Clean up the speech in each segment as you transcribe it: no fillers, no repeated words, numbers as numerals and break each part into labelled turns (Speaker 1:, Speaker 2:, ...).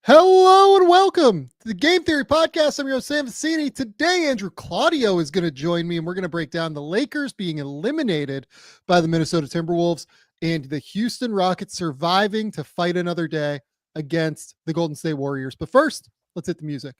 Speaker 1: Hello and welcome to the Game Theory Podcast. I'm your host, Vecenie. Today, Andrew Claudio is going to join me, and we're going to break down the Lakers being eliminated by the Minnesota Timberwolves and the Houston Rockets surviving to fight another day against the Golden State Warriors. But first, let's hit the music.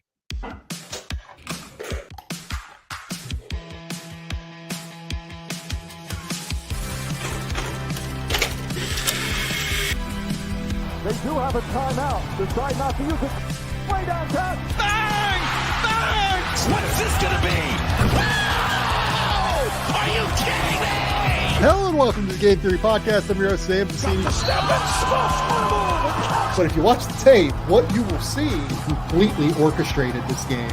Speaker 2: They do have a timeout. Decide not to use it. Way downtown.
Speaker 3: Bang! Bang! What is this going to be? Wow! Are you kidding me?
Speaker 1: Hello and welcome to the Game Theory Podcast. I'm your host, Sam Vecenie.
Speaker 3: Step and smash.
Speaker 1: But if you watch the tape, what you will see completely orchestrated this game.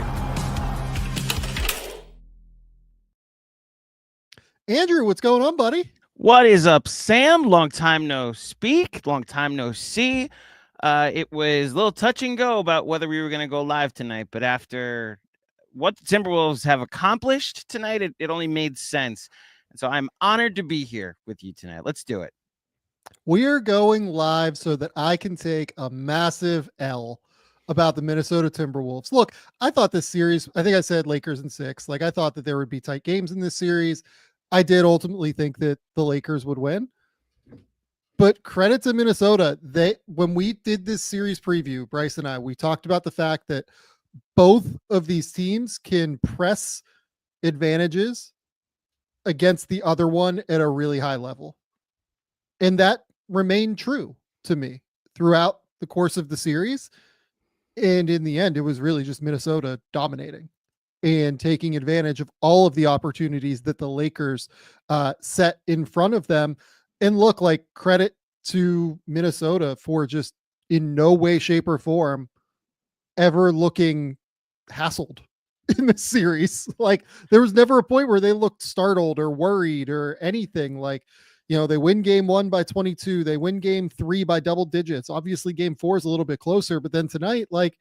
Speaker 1: Andrew, what's going on, buddy?
Speaker 4: What is up, Sam? Long time no speak, long time no see. It was a little touch and go about whether we were going to go live tonight, but after what the Timberwolves have accomplished tonight, it only made sense. And so I'm honored to be here with you tonight. Let's do it.
Speaker 1: We are going live so that I can take a massive L about the Minnesota Timberwolves. Look, I thought this series, I think I said Lakers in 6. Like, I thought that there would be tight games in this series. I did ultimately think that the Lakers would win, but credit to Minnesota. When we did this series preview, Bryce and I, we talked about the fact that both of these teams can press advantages against the other one at a really high level. And that remained true to me throughout the course of the series. And in the end, it was really just Minnesota dominating and taking advantage of all of the opportunities that the Lakers set in front of them. And look, like, credit to Minnesota for just in no way, shape, or form ever looking hassled in this series. Like, there was never a point where they looked startled or worried or anything. Like, you know, they win game 1 by 22. They win game 3 by double digits. Obviously, game 4 is a little bit closer, but then tonight, like,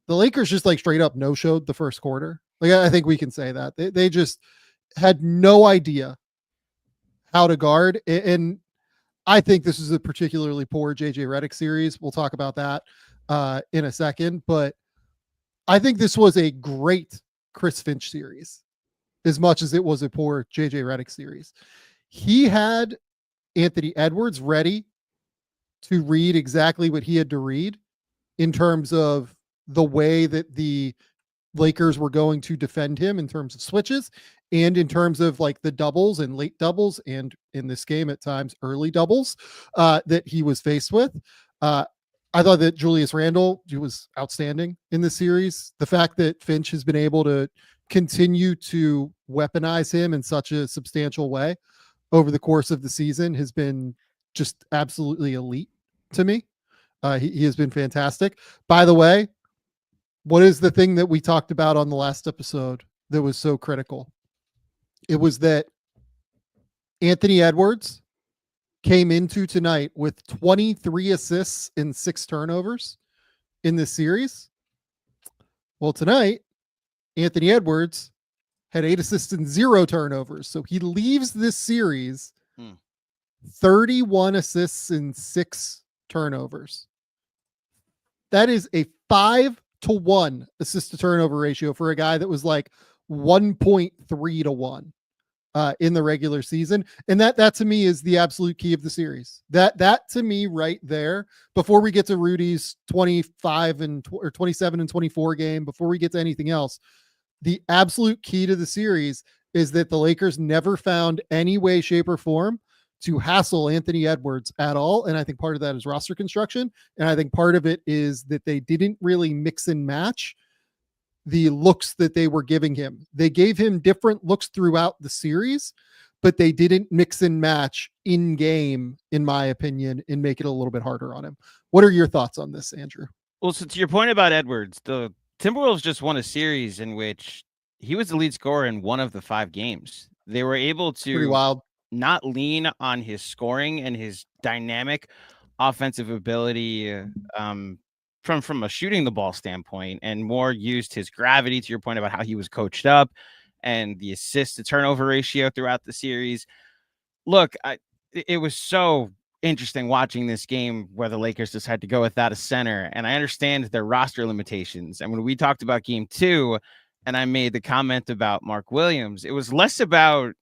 Speaker 1: the Lakers just like straight up no-showed the first quarter. Like, I think we can say that they just had no idea how to guard. And I think this is a particularly poor JJ Redick series. We'll talk about that in a second, but I think this was a great Chris Finch series as much as it was a poor JJ Redick series. He had Anthony Edwards ready to read exactly what he had to read in terms of the way that the Lakers were going to defend him in terms of switches and in terms of like the doubles and late doubles, and in this game at times early doubles that he was faced with. I thought that Julius Randle was outstanding in the series. The fact that Finch has been able to continue to weaponize him in such a substantial way over the course of the season has been just absolutely elite to me. He has been fantastic. By the way, what is the thing that we talked about on the last episode that was so critical? It was that Anthony Edwards came into tonight with 23 assists and 6 turnovers in this series. Well, tonight, Anthony Edwards had 8 assists and 0 turnovers. So he leaves this series 31 assists and 6 turnovers. That is a 5-to-1 assist to turnover ratio for a guy that was like 1.3 to 1 in the regular season. And that to me is the absolute key of the series. That to me right there, before we get to Rudy's 27 and 24 game, before we get to anything else, the absolute key to the series is that the Lakers never found any way, shape, or form to hassle Anthony Edwards at all. And I think part of that is roster construction. And I think part of it is that they didn't really mix and match the looks that they were giving him. They gave him different looks throughout the series, but they didn't mix and match in game, in my opinion, and make it a little bit harder on him. What are your thoughts on this, Andrew?
Speaker 4: Well, so to your point about Edwards, the Timberwolves just won a series in which he was the lead scorer in 1 of the 5 games. They were able to
Speaker 1: Pretty wild.
Speaker 4: Not lean on his scoring and his dynamic offensive ability from a shooting the ball standpoint, and more used his gravity, to your point about how he was coached up, and the assist to turnover ratio throughout the series. Look, it was so interesting watching this game where the Lakers decided to go without a center. And I understand their roster limitations. And when we talked about game 2 and I made the comment about Mark Williams, it was less about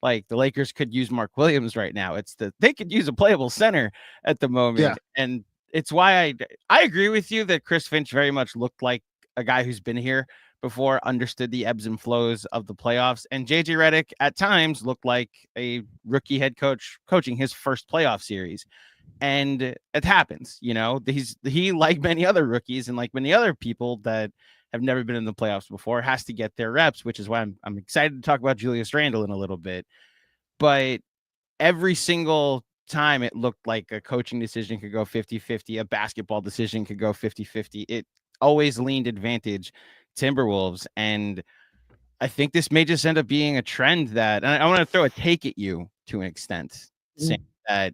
Speaker 4: like the Lakers could use Mark Williams right now. It's that they could use a playable center at the moment.
Speaker 1: Yeah.
Speaker 4: And it's why I agree with you that Chris Finch very much looked like a guy who's been here before, understood the ebbs and flows of the playoffs. And JJ Redick at times looked like a rookie head coach coaching his first playoff series. And it happens, you know, he like many other rookies and like many other people that have never been in the playoffs before has to get their reps, which is why I'm excited to talk about Julius Randle in a little bit. But every single time it looked like a coaching decision could go 50-50, a basketball decision could go 50-50. It always leaned advantage Timberwolves. And I think this may just end up being a trend that, and I want to throw a take at you to an extent, saying that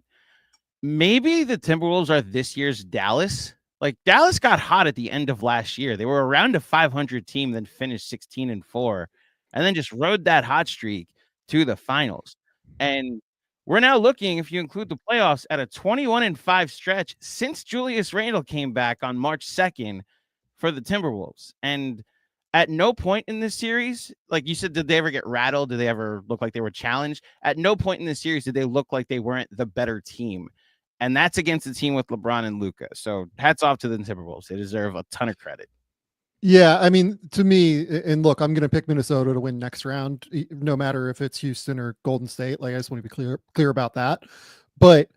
Speaker 4: maybe the Timberwolves are this year's Dallas. Like Dallas got hot at the end of last year. They were around a 500 team, then finished 16-4, and then just rode that hot streak to the finals. And we're now looking, if you include the playoffs, at a 21-5 stretch since Julius Randle came back on March 2nd for the Timberwolves. And at no point in this series, like you said, did they ever get rattled? Did they ever look like they were challenged? At no point in this series did they look like they weren't the better team. And that's against a team with LeBron and Luka. So hats off to the Timberwolves. They deserve a ton of credit.
Speaker 1: Yeah, I mean, to me, and look, I'm going to pick Minnesota to win next round, no matter if it's Houston or Golden State. Like, I just want to be clear about that. But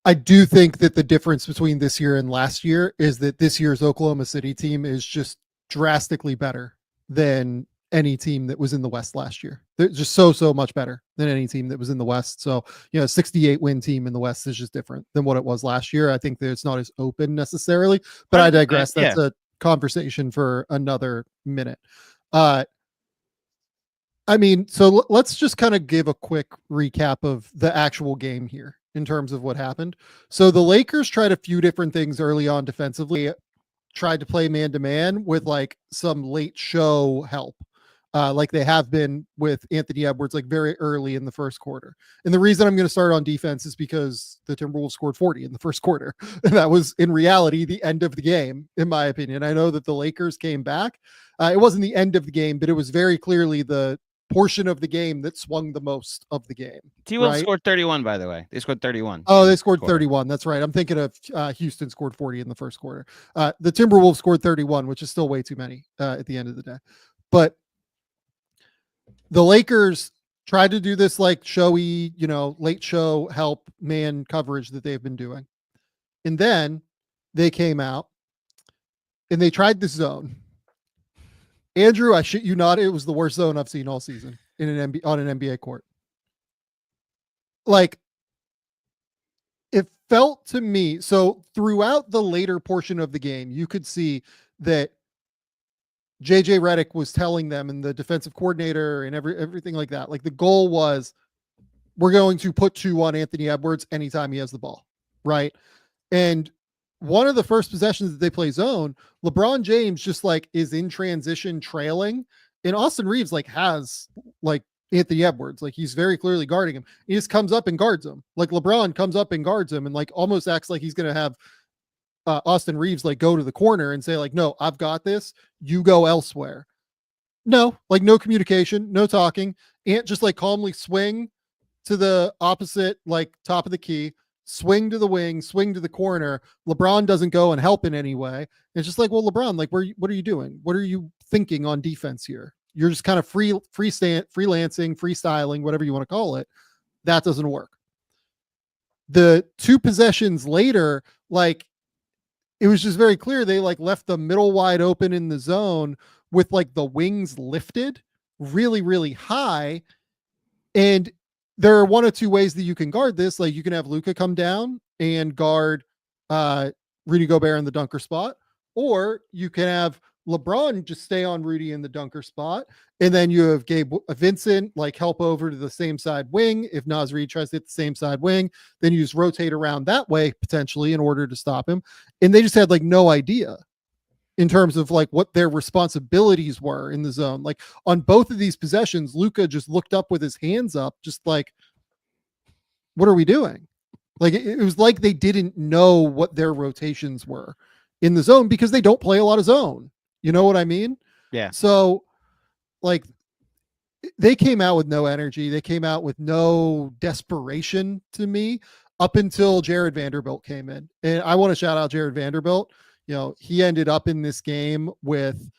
Speaker 1: I do think that the difference between this year and last year is that this year's Oklahoma City team is just drastically better than any team that was in the West last year. They're just so much better than any team that was in the West. So, 68 win team in the West is just different than what it was last year. I think that it's not as open necessarily, but I digress. That's a conversation for another minute. I mean, so let's just kind of give a quick recap of the actual game here in terms of what happened. So the Lakers tried a few different things early on defensively, tried to play man-to-man with like some late show help. Like they have been with Anthony Edwards, like very early in the first quarter. And the reason I'm going to start on defense is because the Timberwolves scored 40 in the first quarter. And that was in reality the end of the game, in my opinion. I know that the Lakers came back. It wasn't the end of the game, but it was very clearly the portion of the game that swung the most of the game.
Speaker 4: T-Wolves scored 31, by the way. They scored 31.
Speaker 1: Oh, they scored 31. That's right. I'm thinking of Houston scored 40 in the first quarter. The Timberwolves scored 31, which is still way too many at the end of the day. But the Lakers tried to do this like showy, late show help man coverage that they've been doing. And then they came out and they tried this zone. Andrew, I shit you not, it was the worst zone I've seen all season on an NBA court. Like, it felt to me, so throughout the later portion of the game, you could see that JJ Redick was telling them, and the defensive coordinator and everything like that, like the goal was, we're going to put 2 on Anthony Edwards anytime he has the ball, right? And one of the first possessions that they play zone, LeBron James just like is in transition trailing, and Austin Reeves like has like Anthony Edwards, like he's very clearly guarding him. He just comes up and guards him. Like LeBron comes up and guards him and like almost acts like he's going to have Austin Reeves like go to the corner and say like, no, I've got this. You go elsewhere. No, like no communication, no talking. Ant just like calmly swing to the opposite, like top of the key, swing to the wing, swing to the corner. LeBron doesn't go and help in any way. It's just like, well, LeBron, like, what are you doing? What are you thinking on defense here? You're just kind of freelancing, freestyling, whatever you want to call it. That doesn't work. The 2 possessions later, like, it was just very clear they like left the middle wide open in the zone with like the wings lifted really, really high. And there are 1 of 2 ways that you can guard this. Like you can have Luka come down and guard Rudy Gobert in the dunker spot, or you can have LeBron just stay on Rudy in the dunker spot. And then you have Vincent like help over to the same side wing. If Naz Reid tries to hit the same side wing, then you just rotate around that way potentially in order to stop him. And they just had like no idea in terms of like what their responsibilities were in the zone. Like on both of these possessions, Luka just looked up with his hands up, just like, what are we doing? Like it was like they didn't know what their rotations were in the zone because they don't play a lot of zone. You know what I mean?
Speaker 4: Yeah.
Speaker 1: So like they came out with no energy. They came out with no desperation to me up until Jared Vanderbilt came in. And I want to shout out Jared Vanderbilt. You know, he ended up in this game with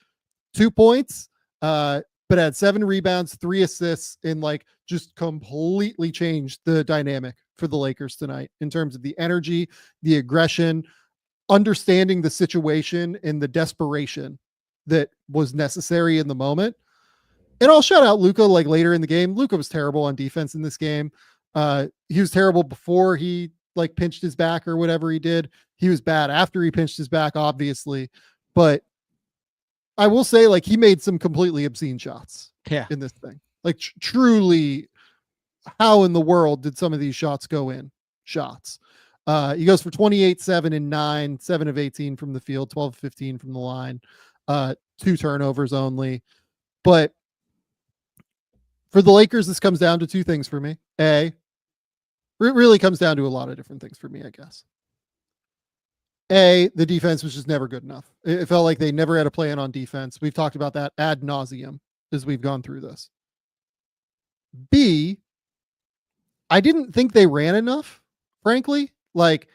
Speaker 1: 2 points, but had 7 rebounds, 3 assists, and like just completely changed the dynamic for the Lakers tonight in terms of the energy, the aggression, understanding the situation and the desperation that was necessary in the moment. And I'll shout out Luka like later in the game. Luka was terrible on defense in this game. He was terrible before he like pinched his back or whatever he did. He was bad after he pinched his back, obviously. But I will say, like, he made some completely obscene shots in this thing. Like, truly, how in the world did some of these shots go in? Shots. He goes for 28, 7, and 9, 7 of 18 from the field, 12 of 15 from the line, 2 turnovers only. But for the Lakers, this comes down to 2 things for me. It really comes down to a lot of different things for me, I guess. The defense was just never good enough. It felt like they never had a plan on defense. We've talked about that ad nauseum as we've gone through this. B, I didn't think they ran enough, frankly. Like,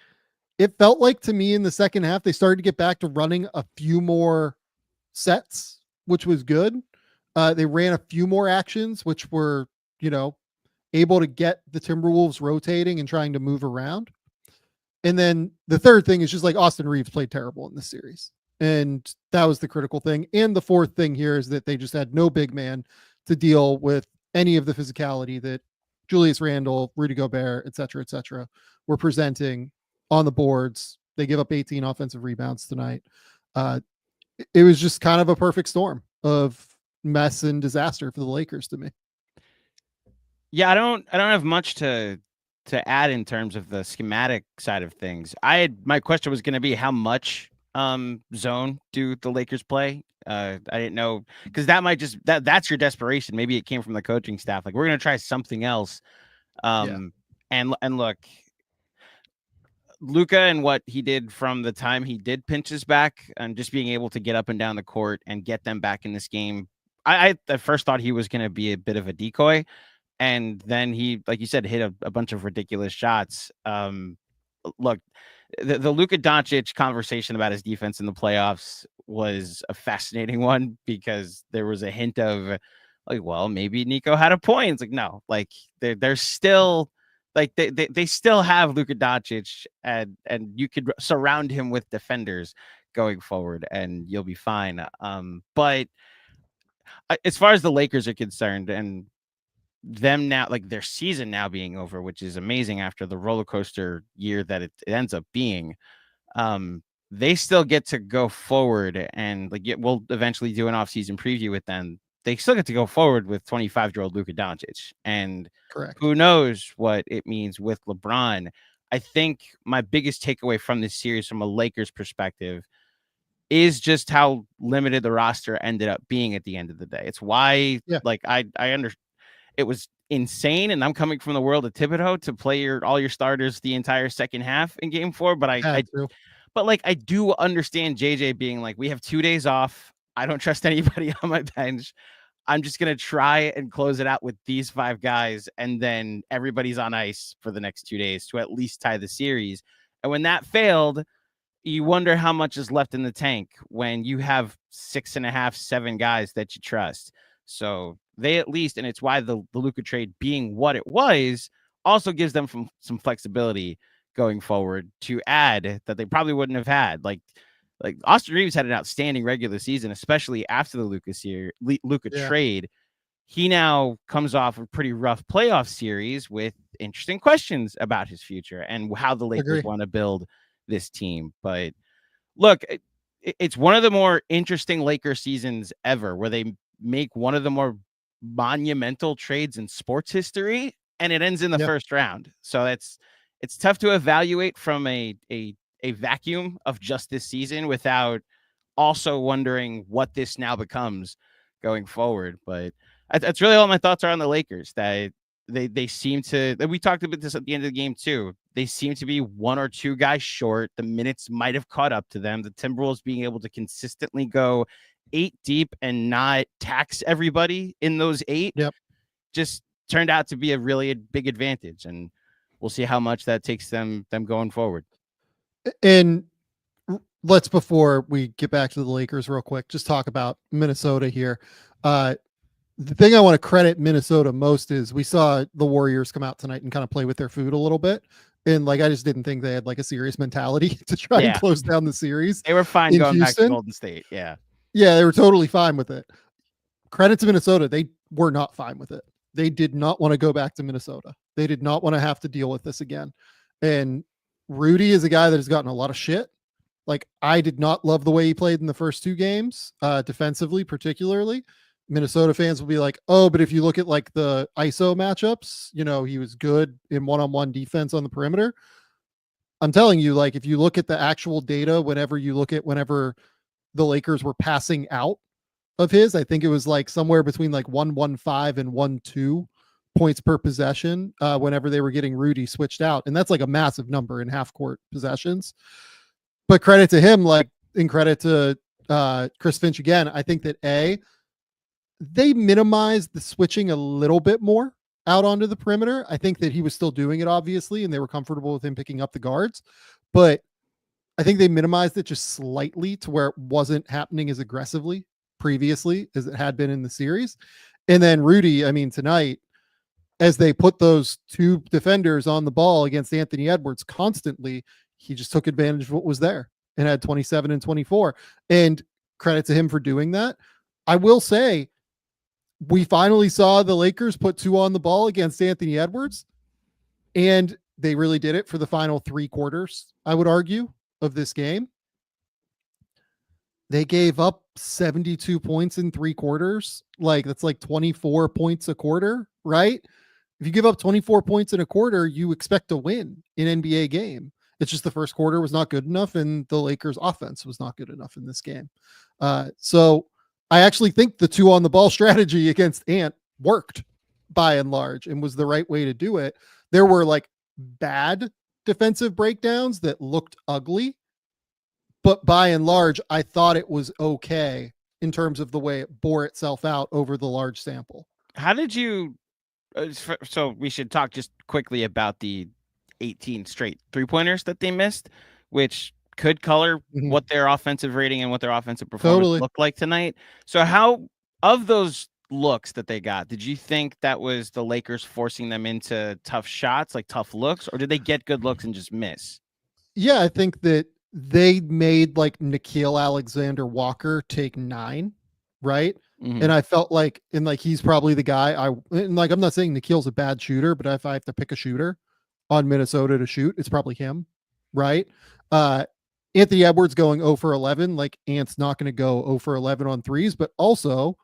Speaker 1: it felt like to me in the second half, they started to get back to running a few more sets, which was good. They ran a few more actions, which were, able to get the Timberwolves rotating and trying to move around. And then the third thing is just like Austin Reeves played terrible in this series. And that was the critical thing. And the fourth thing here is that they just had no big man to deal with any of the physicality that Julius Randle, Rudy Gobert, et cetera, were presenting on the boards. They give up 18 offensive rebounds tonight. It was just kind of a perfect storm of mess and disaster for the Lakers to me.
Speaker 4: Yeah, I don't have much to add in terms of the schematic side of things. My question was going to be how much zone do the Lakers play? I didn't know, because that might just that's your desperation. Maybe it came from the coaching staff. Like, we're going to try something else. And look, Luka and what he did from the time he did pinch his back and just being able to get up and down the court and get them back in this game. I at first thought he was going to be a bit of a decoy. And then he, like you said, hit a bunch of ridiculous shots. Look, the Luka Doncic conversation about his defense in the playoffs was a fascinating one, because there was a hint of like, well, maybe Nico had a point. It's like, no, like they're still like they still have Luka Doncic, and you could surround him with defenders going forward and you'll be fine. But as far as the Lakers are concerned, and them now, like their season now being over, which is amazing after the roller coaster year that it ends up being, they still get to go forward, and like we'll eventually do an off-season preview with them. They still get to go forward with 25-year-old Luka Doncic, and
Speaker 1: Correct.
Speaker 4: Who knows what it means with LeBron. I think my biggest takeaway from this series from a Lakers perspective is just how limited the roster ended up being at the end of the day. It's why, like, I understand. It was insane, and I'm coming from the world of Thibodeau to play all your starters the entire second half in Game 4. But I do understand JJ being like, we have 2 days off. I don't trust anybody on my bench. I'm just gonna try and close it out with these 5 guys, and then everybody's on ice for the next 2 days to at least tie the series. And when that failed, you wonder how much is left in the tank when you have 6.5, 7 guys that you trust. So they at least, and it's why the Luka trade being what it was also gives them some flexibility going forward to add that they probably wouldn't have had. Like Austin Reeves had an outstanding regular season, especially after the Luka trade. He now comes off a pretty rough playoff series with interesting questions about his future and how the Lakers want to build this team. But look, it's one of the more interesting Lakers seasons ever, where they make one of the more monumental trades in sports history, and it ends in the first round. So it's tough to evaluate from a vacuum of just this season without also wondering what this now becomes going forward. But that's really all my thoughts are on the Lakers. That They seem to, and we talked about this at the end of the game too. They seem to be one or two guys short. The minutes might have caught up to them. The Timberwolves being able to consistently go 8 deep and not tax everybody in those 8 just turned out to be a really big advantage. And we'll see how much that takes them going forward.
Speaker 1: And let's, before we get back to the Lakers real quick, just talk about Minnesota here. The thing I want to credit Minnesota most is we saw the Warriors come out tonight and kind of play with their food a little bit. And like, I just didn't think they had like a serious mentality to try and close down the series.
Speaker 4: They were fine going
Speaker 1: Houston.
Speaker 4: Back to Golden State. Yeah,
Speaker 1: they were totally fine with it. Credit to Minnesota. They were not fine with it. They did not want to go back to Minnesota. They did not want to have to deal with this again. And Rudy is a guy that has gotten a lot of shit. Like, I did not love the way he played in the first 2 games, defensively, particularly. Minnesota fans will be like, oh, but if you look at like the ISO matchups, you know, he was good in one-on-one defense on the perimeter. I'm telling you, like, if you look at the actual data, whenever the Lakers were passing out of his, I think it was like somewhere between like 1.15 and 1.2 points per possession whenever they were getting Rudy switched out. And that's like a massive number in half court possessions. But credit to him, like, and credit to Chris Finch again. I think that they minimized the switching a little bit more out onto the perimeter. I think that he was still doing it, obviously, and they were comfortable with him picking up the guards. But I think they minimized it just slightly to where it wasn't happening as aggressively previously as it had been in the series. And then Rudy, I mean, tonight, as they put those 2 defenders on the ball against Anthony Edwards constantly, he just took advantage of what was there and had 27 and 24. And credit to him for doing that. I will say, we finally saw the Lakers put 2 on the ball against Anthony Edwards, and they really did it for the final 3 quarters, I would argue, of this game. They gave up 72 points in 3 quarters. Like, that's like 24 points a quarter, right? If you give up 24 points in a quarter, you expect to win an NBA game. It's just the first quarter was not good enough, and the Lakers offense was not good enough in this game. So I actually think the 2 on the ball strategy against Ant worked by and large and was the right way to do it. There were like bad defensive breakdowns that looked ugly, but by and large, I thought it was okay in terms of the way it bore itself out over the large sample.
Speaker 4: How did you, so we should talk just quickly about the 18 straight 3-pointers that they missed, which could color what their offensive rating and what their offensive performance looked like tonight. So how, of those looks that they got, did you think that was the Lakers forcing them into tough shots, like tough looks, or did they get good looks and just miss?
Speaker 1: Yeah, I think that they made like Nickeil Alexander-Walker take 9, right? And I felt like, and like, he's probably the guy and like, I'm not saying Nickeil's a bad shooter, but if I have to pick a shooter on Minnesota to shoot, it's probably him, right? Anthony Edwards going 0 for 11, like, Ant's not going to go 0 for 11 on threes, but also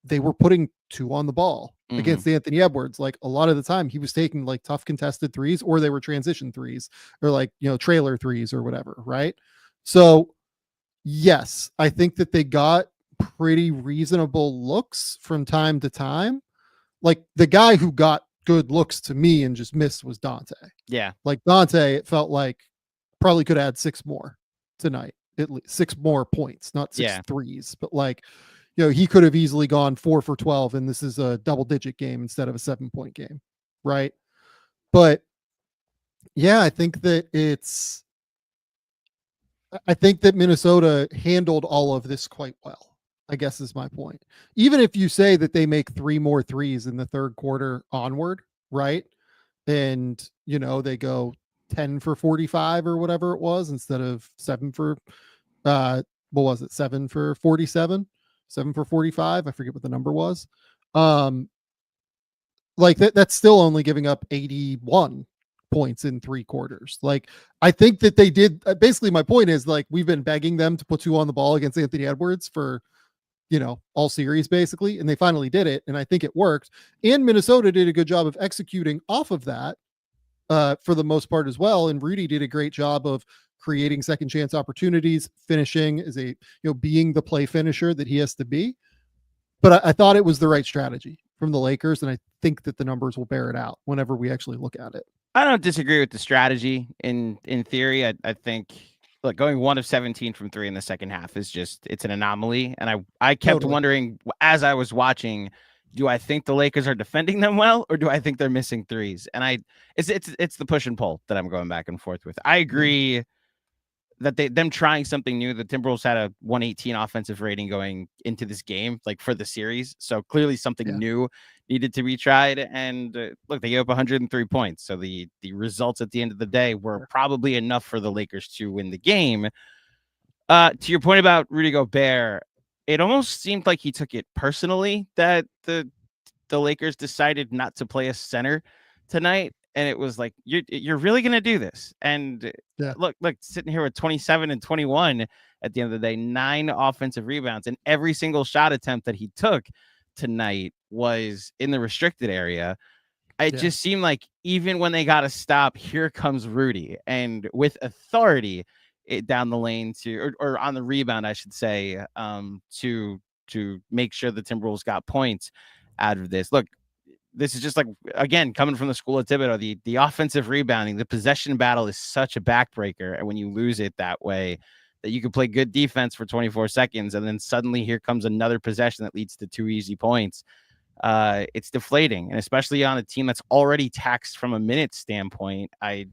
Speaker 1: they were putting 2 on the ball against Anthony Edwards. Like, a lot of the time he was taking like tough contested threes, or they were transition threes, or like, you know, trailer threes or whatever. Right. So yes, I think that they got pretty reasonable looks from time to time. Like, the guy who got good looks to me and just missed was Dante.
Speaker 4: Yeah.
Speaker 1: Like, Dante, it felt like probably could add 6 more tonight, at least 6 more points, not 6 threes, but like, you know, he could have easily gone 4 for 12, and this is a double-digit game instead of a 7-point game, right? But yeah, I think that Minnesota handled all of this quite well, I guess is my point. Even if you say that they make 3 more threes in the third quarter onward, right? And, you know, they go 10 for 45 or whatever it was, instead of 7 for, what was it? 7 for 47, 7 for 45. I forget what the number was. Like that's still only giving up 81 points in 3 quarters. Like, I think that they did. Basically, my point is, like, we've been begging them to put 2 on the ball against Anthony Edwards for, you know, all series basically, and they finally did it, and I think it worked. And Minnesota did a good job of executing off of that for the most part as well. And Rudy did a great job of creating second chance opportunities, finishing as a, you know, being the play finisher that he has to be. But I thought it was the right strategy from the Lakers, and I think that the numbers will bear it out whenever we actually look at it.
Speaker 4: I don't disagree with the strategy in theory. I think look, going 1 of 17 from 3 in the second half is just it's an anomaly. And I kept
Speaker 1: Totally.
Speaker 4: wondering as I was watching, do I think the Lakers are defending them well, or do I think they're missing threes? And it's the push and pull that I'm going back and forth with. I agree that them trying something new. The Timberwolves had a 118 offensive rating going into this game, like for the series. So clearly something new needed to be tried. And look, they gave up 103 points. So the results at the end of the day were probably enough for the Lakers to win the game. To your point about Rudy Gobert, it almost seemed like he took it personally that the Lakers decided not to play a center tonight. And it was like, you're really going to do this. And look, sitting here with 27 and 21 at the end of the day, 9 offensive rebounds, and every single shot attempt that he took tonight was in the restricted area. It just seemed like even when they got a stop, here comes Rudy. And with authority down the lane or on the rebound, I should say, to make sure the Timberwolves got points out of this. Look, this is just like, again, coming from the school of Thibodeau, the offensive rebounding, the possession battle is such a backbreaker. And when you lose it that way, that you can play good defense for 24 seconds, and then suddenly here comes another possession that leads to 2 easy points. It's deflating, and especially on a team that's already taxed from a minute standpoint. I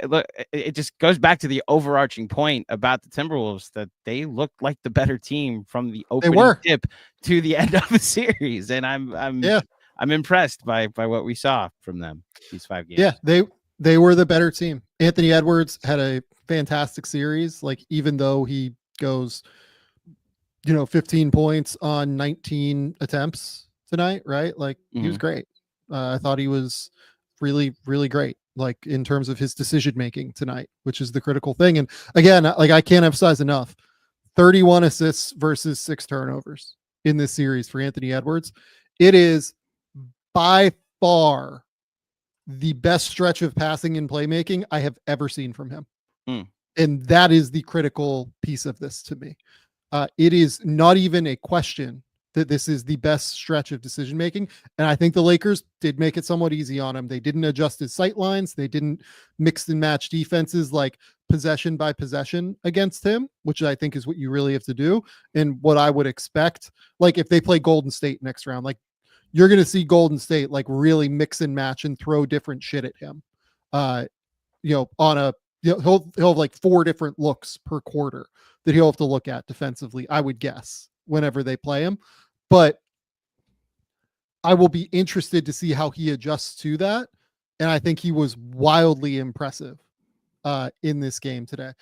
Speaker 4: look, it just goes back to the overarching point about the Timberwolves that they looked like the better team from the opening tip to the end of the series, and I'm impressed by what we saw from them these 5 games.
Speaker 1: Yeah, they were the better team. Anthony Edwards had a fantastic series. Like, even though he goes, 15 points on 19 attempts tonight, right? Like, he was great. I thought he was really, really great, like, in terms of his decision making tonight, which is the critical thing. And again, like, I can't emphasize enough, 31 assists versus 6 turnovers in this series for Anthony Edwards. It is by far the best stretch of passing and playmaking I have ever seen from him. And that is the critical piece of this to me. It is not even a question that this is the best stretch of decision making. And I think the Lakers did make it somewhat easy on him. They didn't adjust his sight lines. They didn't mix and match defenses like possession by possession against him, which I think is what you really have to do. And what I would expect, like, if they play Golden State next round, like, you're going to see Golden State like really mix and match and throw different shit at him. On a, he'll have like 4 different looks per quarter that he'll have to look at defensively, I would guess, whenever they play him. But I will be interested to see how he adjusts to that. And I think he was wildly impressive in this game today.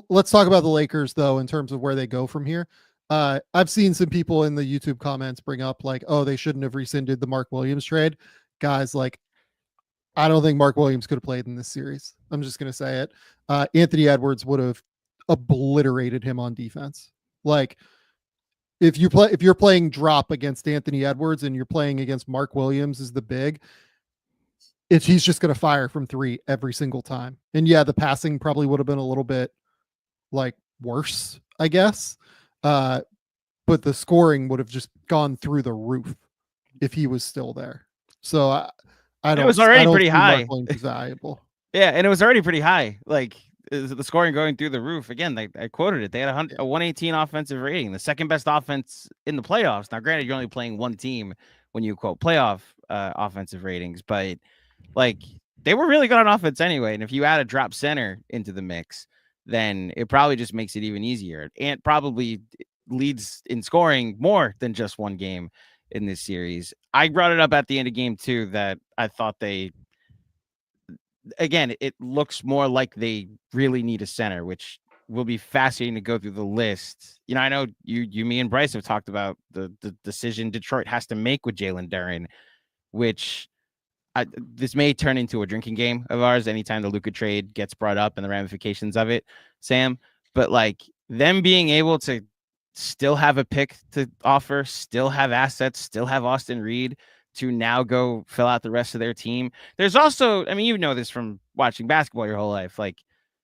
Speaker 1: Let's talk about the Lakers, though, in terms of where they go from here. I've seen some people in the YouTube comments bring up like, oh, they shouldn't have rescinded the Mark Williams trade. Guys, like, I don't think Mark Williams could have played in this series. I'm just going to say it. Anthony Edwards would have obliterated him on defense. Like, if you're playing drop against Anthony Edwards and you're playing against Mark Williams as the big, he's just going to fire from 3 every single time. And yeah, the passing probably would have been a little bit like worse, I guess. But the scoring would have just gone through the roof if he was still there. So I don't.
Speaker 4: It was already pretty high.
Speaker 1: Valuable.
Speaker 4: Yeah, and it was already pretty high. Like, the scoring going through the roof. Again, I quoted it. They had a 118 offensive rating, the second best offense in the playoffs. Now, granted, you're only playing one team when you quote playoff offensive ratings, but like, they were really good on offense anyway. And if you add a drop center into the mix, then it probably just makes it even easier. And probably leads in scoring more than just one game in this series. I brought it up at the end of game 2 that I thought it looks more like they really need a center, which will be fascinating to go through the list. I know you, me, and Bryce have talked about the decision Detroit has to make with Jalen Duren, which this may turn into a drinking game of ours anytime the Luka trade gets brought up and the ramifications of it, Sam. But like, them being able to still have a pick to offer, still have assets, still have Austin Reed to now go fill out the rest of their team. There's also, I mean, you know this from watching basketball your whole life, like,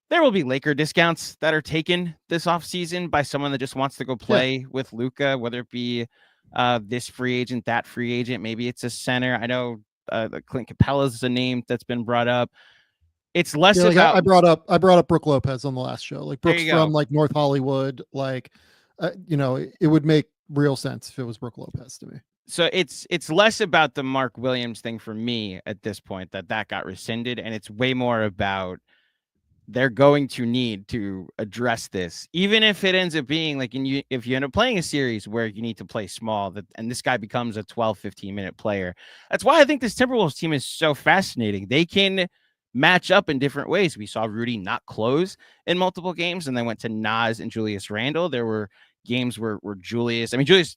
Speaker 4: there will be Laker discounts that are taken this offseason by someone that just wants to go play with Luka, whether it be this free agent, that free agent. Maybe it's a center. I know Clint Capella's is a name that's been brought up. It's less
Speaker 1: Yeah, like
Speaker 4: about.
Speaker 1: I brought up Brooke Lopez on the last show. Like
Speaker 4: There
Speaker 1: Brooke's
Speaker 4: you go.
Speaker 1: from like North Hollywood. Like, it would make real sense if it was Brooke Lopez to me.
Speaker 4: So it's less about the Mark Williams thing for me at this point, that got rescinded, and it's way more about they're going to need to address this, even if it ends up being like if you end up playing a series where you need to play small, and this guy becomes a 12-15 minute player. That's why I think this Timberwolves team is so fascinating. They can match up in different ways. We saw Rudy not close in multiple games, and then went to Nas and Julius Randle. There were games where Julius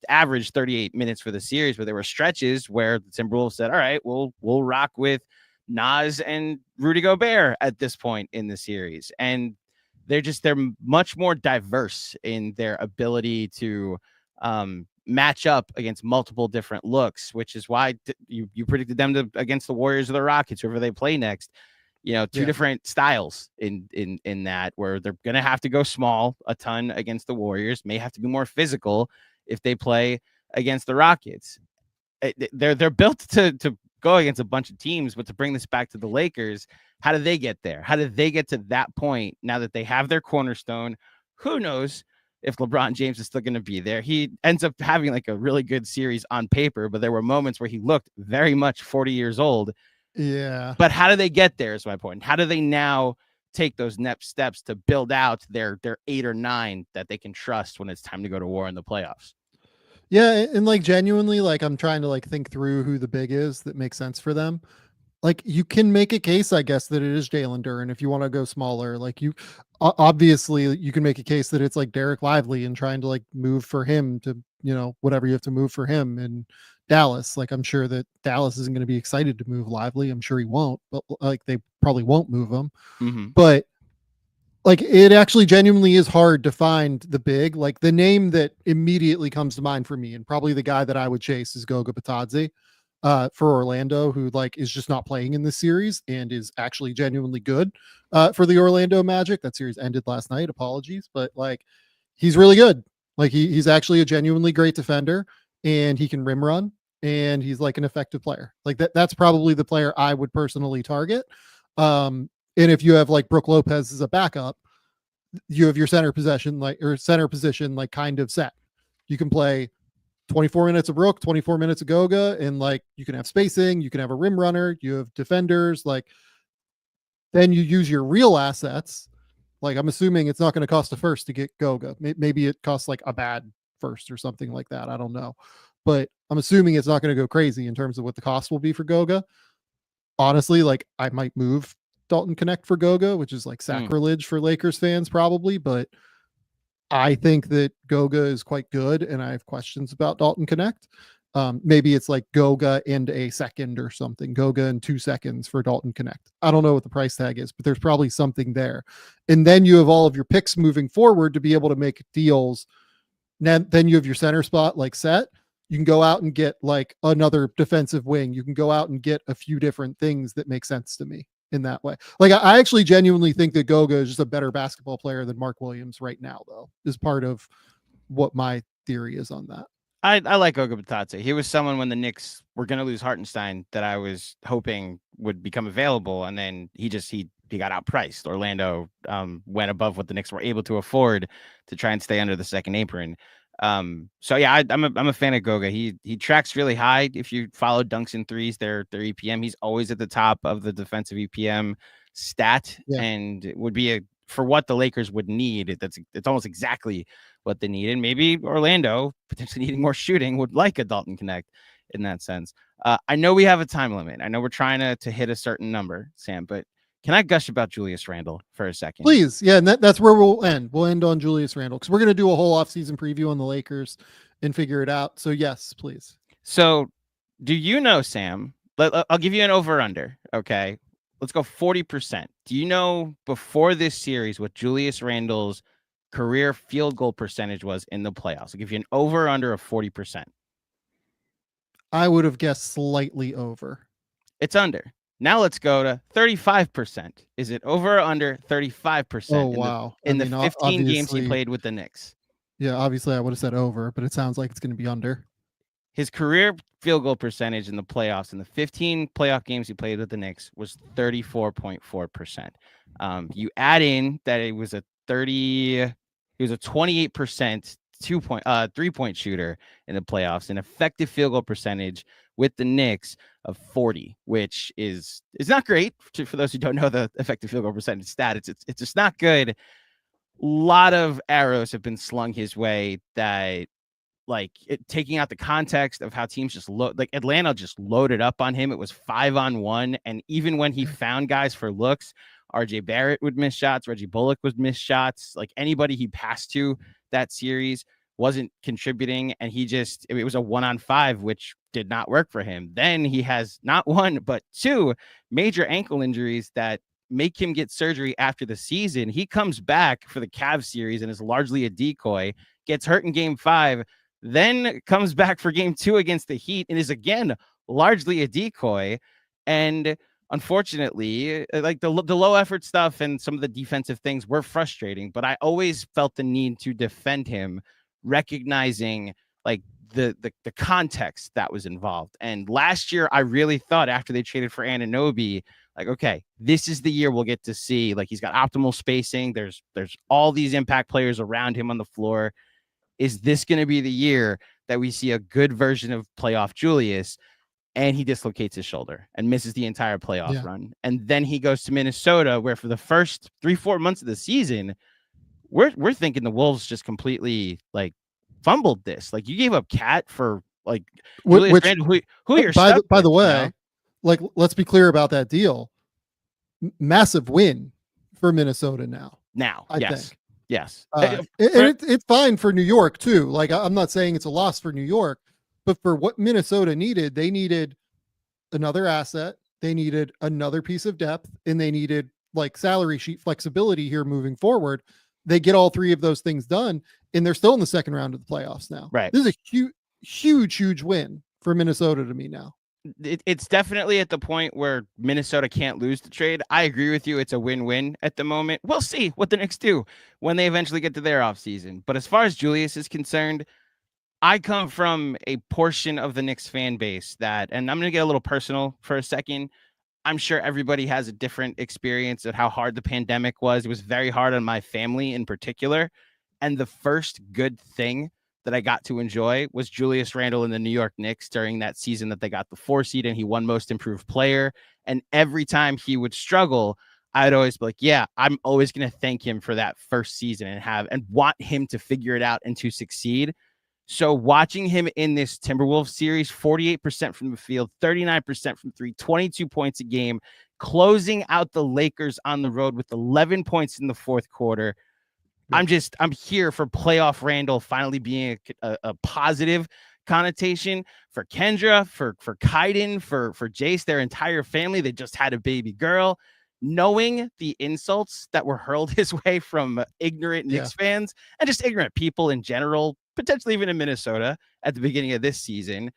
Speaker 4: averaged 38 minutes for the series, but there were stretches where the Timberwolves said, all right, we'll rock with Nas and Rudy Gobert at this point in the series. And they're much more diverse in their ability to match up against multiple different looks, which is why you predicted them against the Warriors or the Rockets, whoever they play next. Two different styles in that, where they're going to have to go small a ton against the Warriors, may have to be more physical if they play against the Rockets. They're built to go against a bunch of teams, but to bring this back to the Lakers, how do they get there? How did they get to that point now that they have their cornerstone? Who knows if LeBron James is still going to be there? He ends up having like a really good series on paper, but there were moments where he looked very much 40 years old.
Speaker 1: Yeah.
Speaker 4: But how do they get there is my point. How do they now take those next steps to build out their 8 or 9 that they can trust when it's time to go to war in the playoffs?
Speaker 1: Yeah, and like genuinely, like I'm trying to like think through who the big is that makes sense for them. Like you can make a case, I guess, that it is Jalen Duren if you want to go smaller. Like obviously you can make a case that it's like Derek Lively and trying to like move for him to, whatever you have to move for him in Dallas. Like I'm sure that Dallas isn't going to be excited to move Lively. I'm sure he won't, but like they probably won't move him.
Speaker 4: Mm-hmm.
Speaker 1: But like it actually genuinely is hard to find the big. Like the name that immediately comes to mind for me, and probably the guy that I would chase, is Goga Bitadze for Orlando, who like is just not playing in this series and is actually genuinely good for the Orlando Magic. That series ended last night. Apologies, but like he's really good. Like he's actually a genuinely great defender, and he can rim run, and he's like an effective player. Like that's probably the player I would personally target. And if you have like Brooke Lopez as a backup, you have your center position like kind of set. You can play 24 minutes of Brooke, 24 minutes of Goga, and like you can have spacing, you can have a rim runner, you have defenders. Like then you use your real assets. Like I'm assuming it's not going to cost a first to get Goga. Maybe it costs like a bad first or something like that. I don't know, but I'm assuming it's not going to go crazy in terms of what the cost will be for Goga. Honestly, like I might move Dalton Connect for Goga, which is like sacrilege for Lakers fans probably, but I think that Goga is quite good, and I have questions about Dalton Connect. Maybe it's like Goga and a second or something, Goga and 2 seconds for Dalton Connect. I don't know what the price tag is, but there's probably something there. And then you have all of your picks moving forward to be able to make deals. Then you have your center spot like set. You can go out and get like another defensive wing. You can go out and get a few different things that make sense to me in that way. Like I actually genuinely think that Goga is just a better basketball player than Mark Williams right now, though, is part of what my theory is on that.
Speaker 4: I like Goga Bitadze. He was someone when the Knicks were going to lose Hartenstein that I was hoping would become available, and then he got outpriced. Orlando went above what the Knicks were able to afford to try and stay under the second apron. So yeah, I'm a fan of Goga. He tracks really high. If you follow dunks and threes, their EPM, he's always at the top of the defensive EPM stat, and it would be for what the Lakers would need. It's almost exactly what they need. And maybe Orlando, potentially needing more shooting, would like a Dalton Connect in that sense. I know we have a time limit. I know we're trying to hit a certain number, Sam, but can I gush about Julius Randle for a second?
Speaker 1: Please. Yeah. And that's where we'll end. We'll end on Julius Randle because we're going to do a whole offseason preview on the Lakers and figure it out. So yes, please.
Speaker 4: So do you know, Sam, I'll give you an over under. Okay. Let's go 40%. Do you know before this series what Julius Randle's career field goal percentage was in the playoffs? I'll give you an over under of 40%.
Speaker 1: I would have guessed slightly over.
Speaker 4: It's under. Now let's go to 35%. Is it over or under 35%?
Speaker 1: Oh, wow.
Speaker 4: In the 15 games he played with the Knicks.
Speaker 1: Yeah, obviously I would have said over, but it sounds like it's going to be under.
Speaker 4: his career field goal percentage in the playoffs in the 15 playoff games he played with the Knicks was 34.4%. You add in that he was a 28% 3-point shooter in the playoffs, an effective field goal percentage with the Knicks of 40, which is not great for those who don't know the effective field goal percentage stat. It's just not good. A lot of arrows have been slung his way that, like, taking out the context of how teams just like Atlanta just loaded up on him. It was 5-on-1. And even when he found guys for looks, RJ Barrett would miss shots. Reggie Bullock would miss shots. Like, anybody he passed to that series wasn't contributing. And it was a 1-on-5, which did not work for him. Then he has not one, but two major ankle injuries that make him get surgery after the season. He comes back for the Cavs series and is largely a decoy, gets hurt in game 5, then comes back for game 2 against the Heat and is again largely a decoy. And unfortunately, like the low effort stuff and some of the defensive things were frustrating, but I always felt the need to defend him, recognizing like the context that was involved. And last year, I really thought after they traded for Anunoby, like, okay, this is the year we'll get to see, like, he's got optimal spacing. There's all these impact players around him on the floor. Is this going to be the year that we see a good version of playoff Julius? And he dislocates his shoulder and misses the entire playoff run. And then he goes to Minnesota, where for the first 3-4 months of the season, we're thinking the Wolves just completely like fumbled this. Like, you gave up Cat for like Julius Randle, who you're
Speaker 1: by the way,
Speaker 4: you know?
Speaker 1: Like, let's be clear about that deal. Massive win for Minnesota now. I think.
Speaker 4: Yes.
Speaker 1: It's fine for New York too. Like, I'm not saying it's a loss for New York, but for what Minnesota needed, they needed another asset. They needed another piece of depth, and they needed like salary sheet flexibility here moving forward. They get all three of those things done, and they're still in the second round of the playoffs now.
Speaker 4: Right.
Speaker 1: This is a huge win for Minnesota to me now.
Speaker 4: It's definitely at the point where Minnesota can't lose the trade. I agree with you. It's a win-win at the moment. We'll see what the Knicks do when they eventually get to their offseason. But as far as Julius is concerned, I come from a portion of the Knicks fan base that, and I'm going to get a little personal for a second. I'm sure everybody has a different experience of how hard the pandemic was. It was very hard on my family in particular. And the first good thing that I got to enjoy was Julius Randle and the New York Knicks during that season that they got the 4 seed and he won most improved player. And every time he would struggle, I'd always be like, yeah, I'm always going to thank him for that first season and want him to figure it out and to succeed. So watching him in this Timberwolves series, 48% from the field, 39% from 3, 22 points a game, closing out the Lakers on the road with 11 points in the fourth quarter. I'm here for playoff Randle finally being a positive connotation for Kendra, for Kaiden, for Jace, their entire family. They just had a baby girl. Knowing the insults that were hurled his way from ignorant Knicks fans and just ignorant people in general, potentially even in Minnesota at the beginning of this season,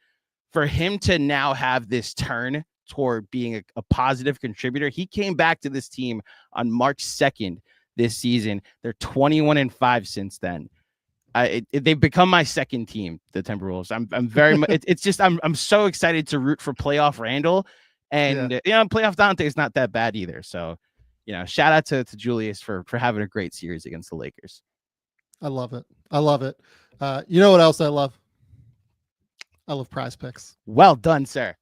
Speaker 4: for him to now have this turn toward being a positive contributor. He came back to this team on March 2nd this season. They're 21-5 since then. They've become my second team, the Timberwolves. I'm very much, it's just, I'm so excited to root for playoff Randle. And playoff Dante is not that bad either. So, shout out to Julius for having a great series against the Lakers.
Speaker 1: I love it. You know what else I love? I love PrizePicks.
Speaker 4: Well done, sir.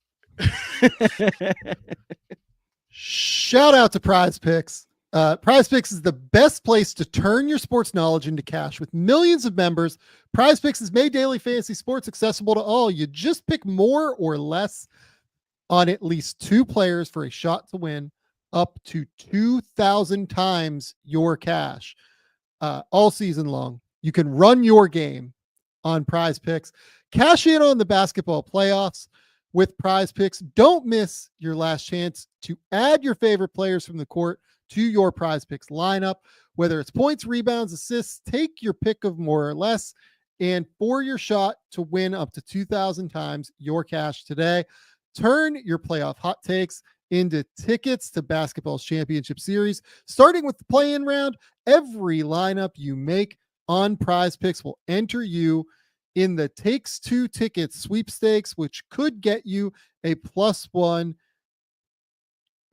Speaker 1: Shout out to PrizePicks. PrizePicks is the best place to turn your sports knowledge into cash. With millions of members, PrizePicks has made daily fantasy sports accessible to all. You just pick more or less on at least 2 players for a shot to win up to 2,000 times your cash all season long. You can run your game on PrizePicks. Cash in on the basketball playoffs with PrizePicks. Don't miss your last chance to add your favorite players from the court to your PrizePicks lineup, whether it's points, rebounds, assists. Take your pick of more or less, and for your shot to win up to 2,000 times your cash today. Turn your playoff hot takes into tickets to basketball's championship series. Starting with the play-in round, every lineup you make on PrizePicks will enter you in the Takes Two tickets sweepstakes, which could get you a +1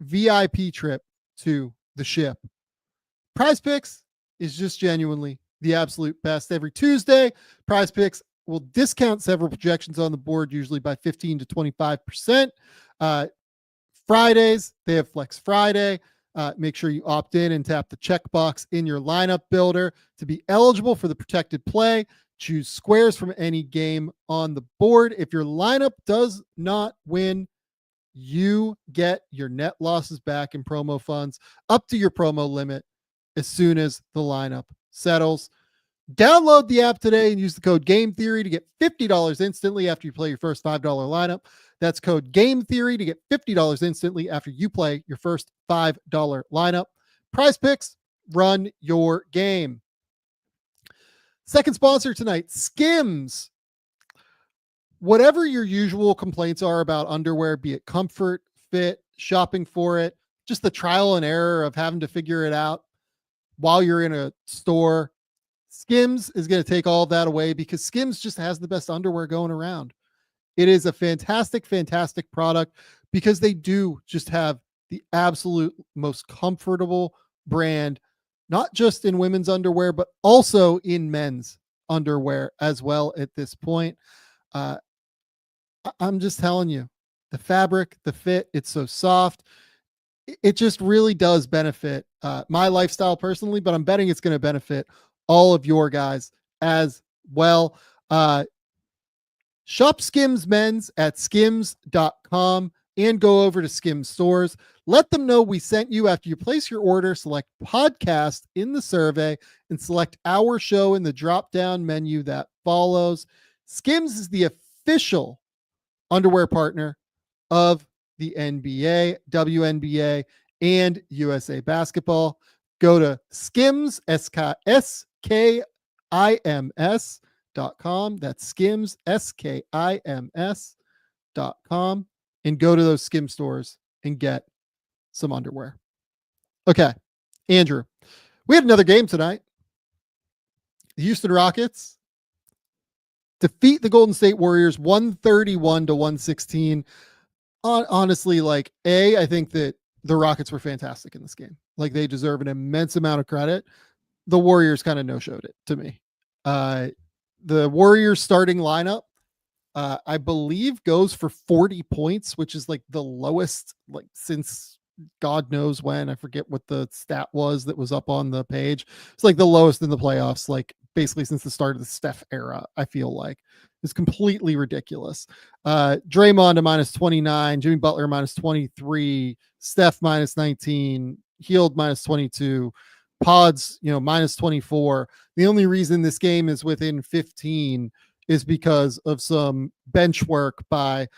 Speaker 1: VIP trip to the ship. Prize Picks is just genuinely the absolute best. Every Tuesday, Prize Picks will discount several projections on the board, usually by 15 to 25%. Fridays, they have Flex Friday. Make sure you opt in and tap the checkbox in your lineup builder to be eligible for the protected play. Choose squares from any game on the board. If your lineup does not win, you get your net losses back in promo funds up to your promo limit as soon as the lineup settles. Download the app today and use the code Game Theory to get $50 instantly after you play your first $5 lineup. That's code Game Theory to get $50 instantly after you play your first $5 lineup. Prize Picks, run your game. Second sponsor tonight, Skims. Whatever your usual complaints are about underwear, be it comfort, fit, shopping for it, just the trial and error of having to figure it out while you're in a store, Skims is going to take all of that away because Skims just has the best underwear going around. It is a fantastic, fantastic product because they do just have the absolute most comfortable brand, not just in women's underwear, but also in men's underwear as well at this point. I'm just telling you, the fabric, the fit, it's so soft. It just really does benefit my lifestyle personally, but I'm betting it's going to benefit all of your guys as well. Shop Skims Men's at skims.com and go over to Skims stores. Let them know we sent you after you place your order. Select podcast in the survey and select our show in the drop-down menu that follows. Skims is the official underwear partner of the NBA, WNBA, and USA Basketball. Go to Skims, SKIMS.com. That's Skims, SKIMS.com. And go to those Skim stores and get some underwear. Okay, Andrew, we had another game tonight. The Houston Rockets defeat the Golden State Warriors 131 to 116. Honestly, I think that the Rockets were fantastic in this game. They deserve an immense amount of credit. The Warriors kind of no-showed it to me. The Warriors starting lineup, I believe, goes for 40 points, which is the lowest since God knows when. I forget what the stat was that was up on the page. It's the lowest in the playoffs, basically since the start of the Steph era. I feel like it's completely ridiculous. Draymond to -29, Jimmy Butler -23, Steph -19, Hield -22, Pods, -24. The only reason this game is within 15 is because of some bench work by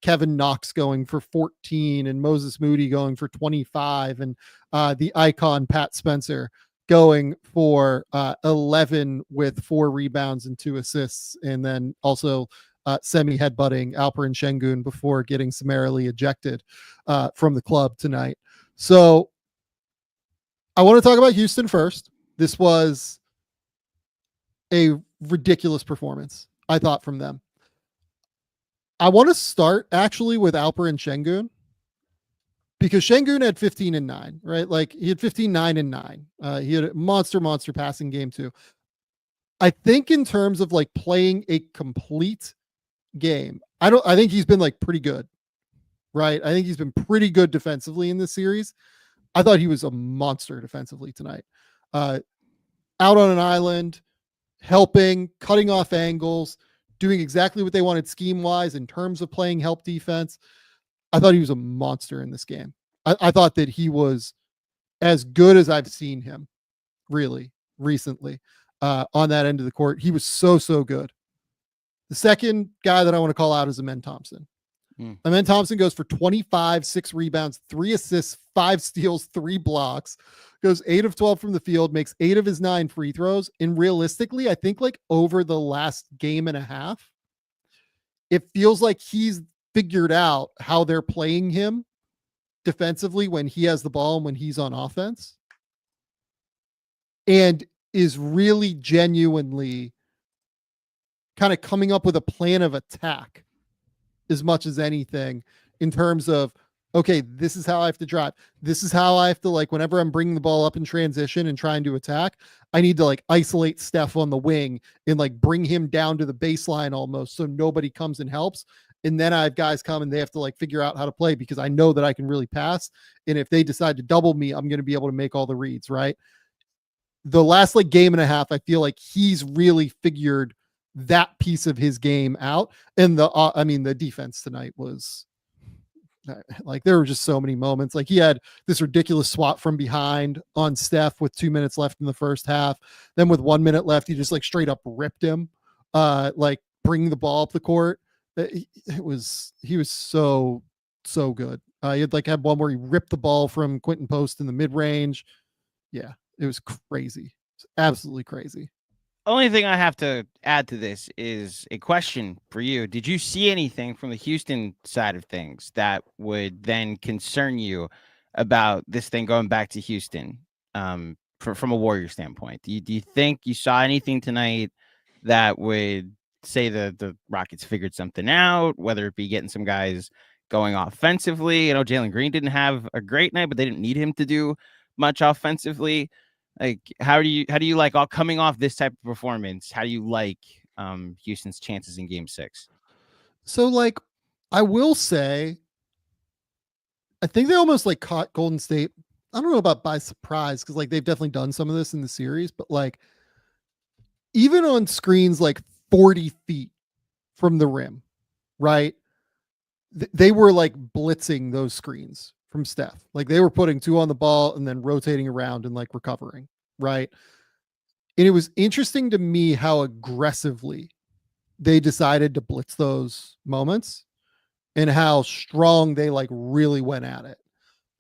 Speaker 1: Kevin Knox going for 14 and Moses Moody going for 25 and the icon Pat Spencer going for 11 with 4 rebounds and 2 assists, and then also semi-headbutting Alperen Şengün before getting summarily ejected from the club tonight. So I want to talk about Houston first. This was a ridiculous performance, I thought, from them. I want to start actually with Alperen Şengün, because Şengün had 15 and 9, right? He had 15, 9 and 9. He had a monster passing game too. I think in terms of playing a complete game, I think he's been pretty good, right? I think he's been pretty good defensively in this series. I thought he was a monster defensively tonight. Out on an island, helping, cutting off angles, doing exactly what they wanted scheme-wise in terms of playing help defense. I thought he was a monster in this game. I thought that he was as good as I've seen him really recently on that end of the court. He was so good. The second guy that I want to call out is Amen Thompson. Amen Thompson goes for 25, 6 rebounds, 3 assists, 5 steals, 3 blocks, goes 8 of 12 from the field, makes 8 of his 9 free throws. And realistically, I think over the last game and a half, it feels like he's figured out how they're playing him defensively when he has the ball and when he's on offense, and is really genuinely kind of coming up with a plan of attack as much as anything, in terms of, okay, this is how I have to drive. This is how I have to, like, whenever I'm bringing the ball up in transition and trying to attack, I need to like isolate Steph on the wing and like bring him down to the baseline almost, so nobody comes and helps. And then I have guys come and they have to like figure out how to play, because I know that I can really pass. And if they decide to double me, I'm going to be able to make all the reads, right? The last like game and a half, I feel like he's really figured that piece of his game out. And the defense tonight was like, there were just so many moments. Like, he had this ridiculous swat from behind on Steph with 2 minutes left in the first half. Then with 1 minute left, he just like straight up ripped him, like bringing the ball up the court. He was so good. He had one where he ripped the ball from Quentin Post in the mid range. Yeah, it was crazy. It's absolutely crazy.
Speaker 4: Only thing I have to add to this is a question for you. Did you see anything from the Houston side of things that would then concern you about this thing going back to Houston, from a Warrior standpoint? Do you think you saw anything tonight that would say the Rockets figured something out, whether it be getting some guys going offensively? You know, Jalen Green didn't have a great night, but they didn't need him to do much offensively. Like, how do you like, all coming off this type of performance, how do you like Houston's chances in game 6?
Speaker 1: So like, I will say, I think they almost like caught Golden State, I don't know about by surprise, because like they've definitely done some of this in the series, but like even on screens like 40 feet from the rim, right? They were like blitzing those screens from Steph. Like, they were putting 2 on the ball and then rotating around and like recovering, right? And it was interesting to me how aggressively they decided to blitz those moments and how strong they like really went at it,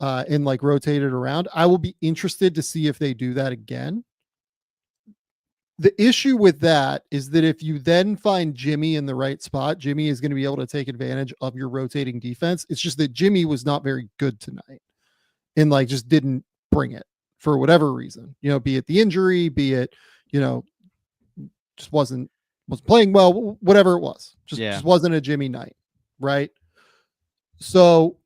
Speaker 1: and like rotated around. I will be interested to see if they do that again. The issue with that is that if you then find Jimmy in the right spot, Jimmy is going to be able to take advantage of your rotating defense. It's just that Jimmy was not very good tonight and like just didn't bring it for whatever reason, be it the injury, be it, just wasn't playing well, whatever it was, just wasn't a Jimmy night. Right. So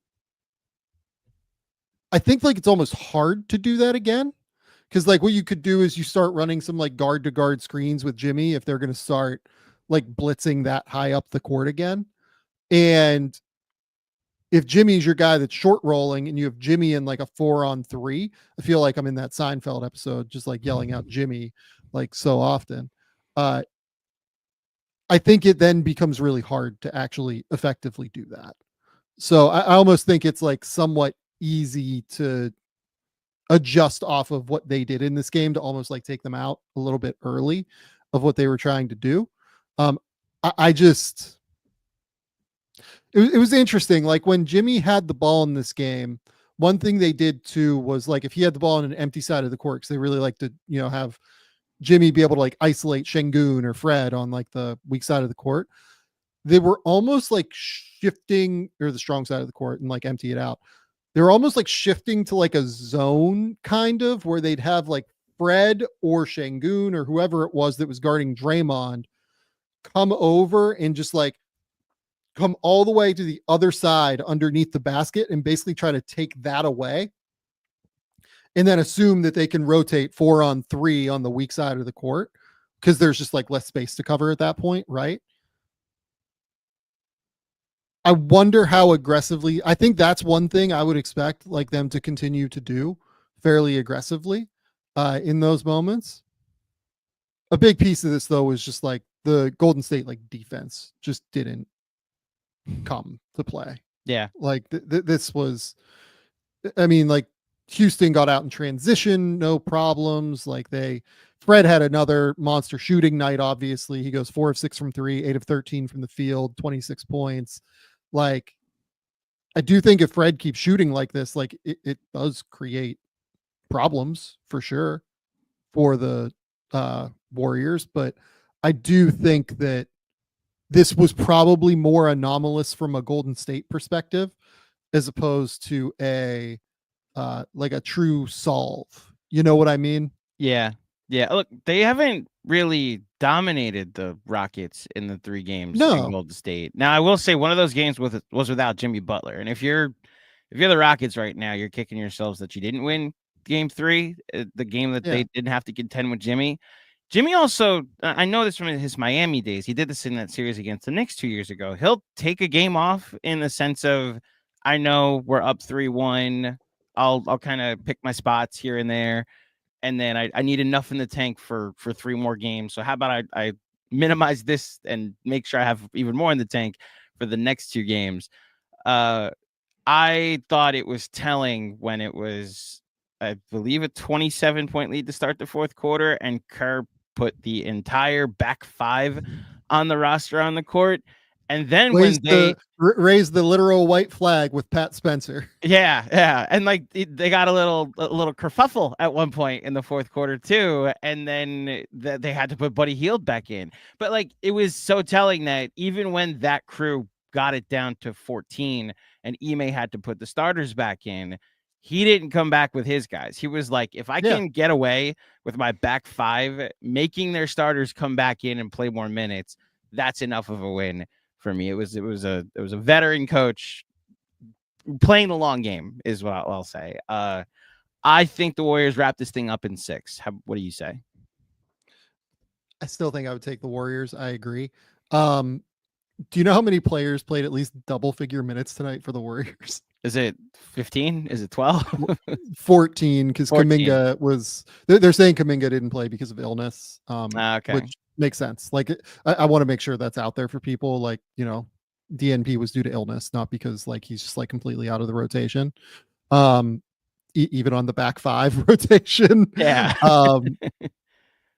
Speaker 1: I think like it's almost hard to do that again. Because like what you could do is you start running some like guard to guard screens with Jimmy if they're going to start like blitzing that high up the court again. And if Jimmy's your guy that's short rolling and you have Jimmy in like a 4-on-3, I feel like I'm in that Seinfeld episode, just like yelling out Jimmy like so often. I think it then becomes really hard to actually effectively do that. So I almost think it's like somewhat easy to adjust off of what they did in this game to almost like take them out a little bit early of what they were trying to do. It was interesting. Like, when Jimmy had the ball in this game, one thing they did too was like, if he had the ball on an empty side of the court, because they really like to, have Jimmy be able to like isolate Şengün or Fred on like the weak side of the court. They were almost like shifting, or the strong side of the court, and like empty it out. They're almost like shifting to like a zone kind of, where they'd have like Fred or Şengün or whoever it was that was guarding Draymond come over and just like come all the way to the other side underneath the basket and basically try to take that away. And then assume that they can rotate 4-on-3 on the weak side of the court, because there's just like less space to cover at that point. Right. I wonder how aggressively. I think that's one thing I would expect like them to continue to do fairly aggressively in those moments. A big piece of this though was just like the Golden State like defense just didn't come to play.
Speaker 4: Yeah.
Speaker 1: Like this was, I mean, like Houston got out in transition, no problems. Like Fred had another monster shooting night. Obviously he goes 4 of 6 from 3, 8 of 13 from the field, 26 points. Like, I do think if Fred keeps shooting like this, like it does create problems for sure for the Warriors. But I do think that this was probably more anomalous from a Golden State perspective, as opposed to a like a true solve. You know what I mean?
Speaker 4: Yeah. Look, they haven't really dominated the Rockets in the 3 games in
Speaker 1: No.
Speaker 4: Golden State. Now, I will say one of those games was without Jimmy Butler, and if you're the Rockets right now, you're kicking yourselves that you didn't win Game 3, the game that
Speaker 1: Yeah.
Speaker 4: they didn't have to contend with Jimmy. Jimmy also, I know this from his Miami days. He did this in that series against the Knicks 2 years ago. He'll take a game off in the sense of, I know we're up 3-1. I'll kind of pick my spots here and there, and then I need enough in the tank for 3 more games. So how about I minimize this and make sure I have even more in the tank for the next 2 games. I thought it was telling when it was, I believe, a 27-point lead to start the 4th quarter, and Kerr put the entire back 5 on the roster on the court. And then
Speaker 1: Raised
Speaker 4: when they
Speaker 1: raised the literal white flag with Pat Spencer.
Speaker 4: yeah, and like they got a little kerfuffle at one point in the 4th quarter too, and then they had to put Buddy Hield back in. But like it was so telling that even when that crew got it down to 14 and Ime had to put the starters back in, he didn't come back with his guys. He was like, if I can get away with my back 5 making their starters come back in and play more minutes, that's enough of a win for me. It was a veteran coach playing the long game is what I'll say. I think the Warriors wrap this thing up in 6. What do you say?
Speaker 1: I still think I would take the Warriors. I agree. Do you know how many players played at least double figure minutes tonight for the Warriors?
Speaker 4: Is it 15? Is it 12?
Speaker 1: 14, because Kuminga was, they're saying Kuminga didn't play because of illness.
Speaker 4: Okay.
Speaker 1: Which makes sense. Like I want to make sure that's out there for people. Like, DNP was due to illness, not because like he's just like completely out of the rotation. Even on the back 5 rotation.
Speaker 4: Yeah.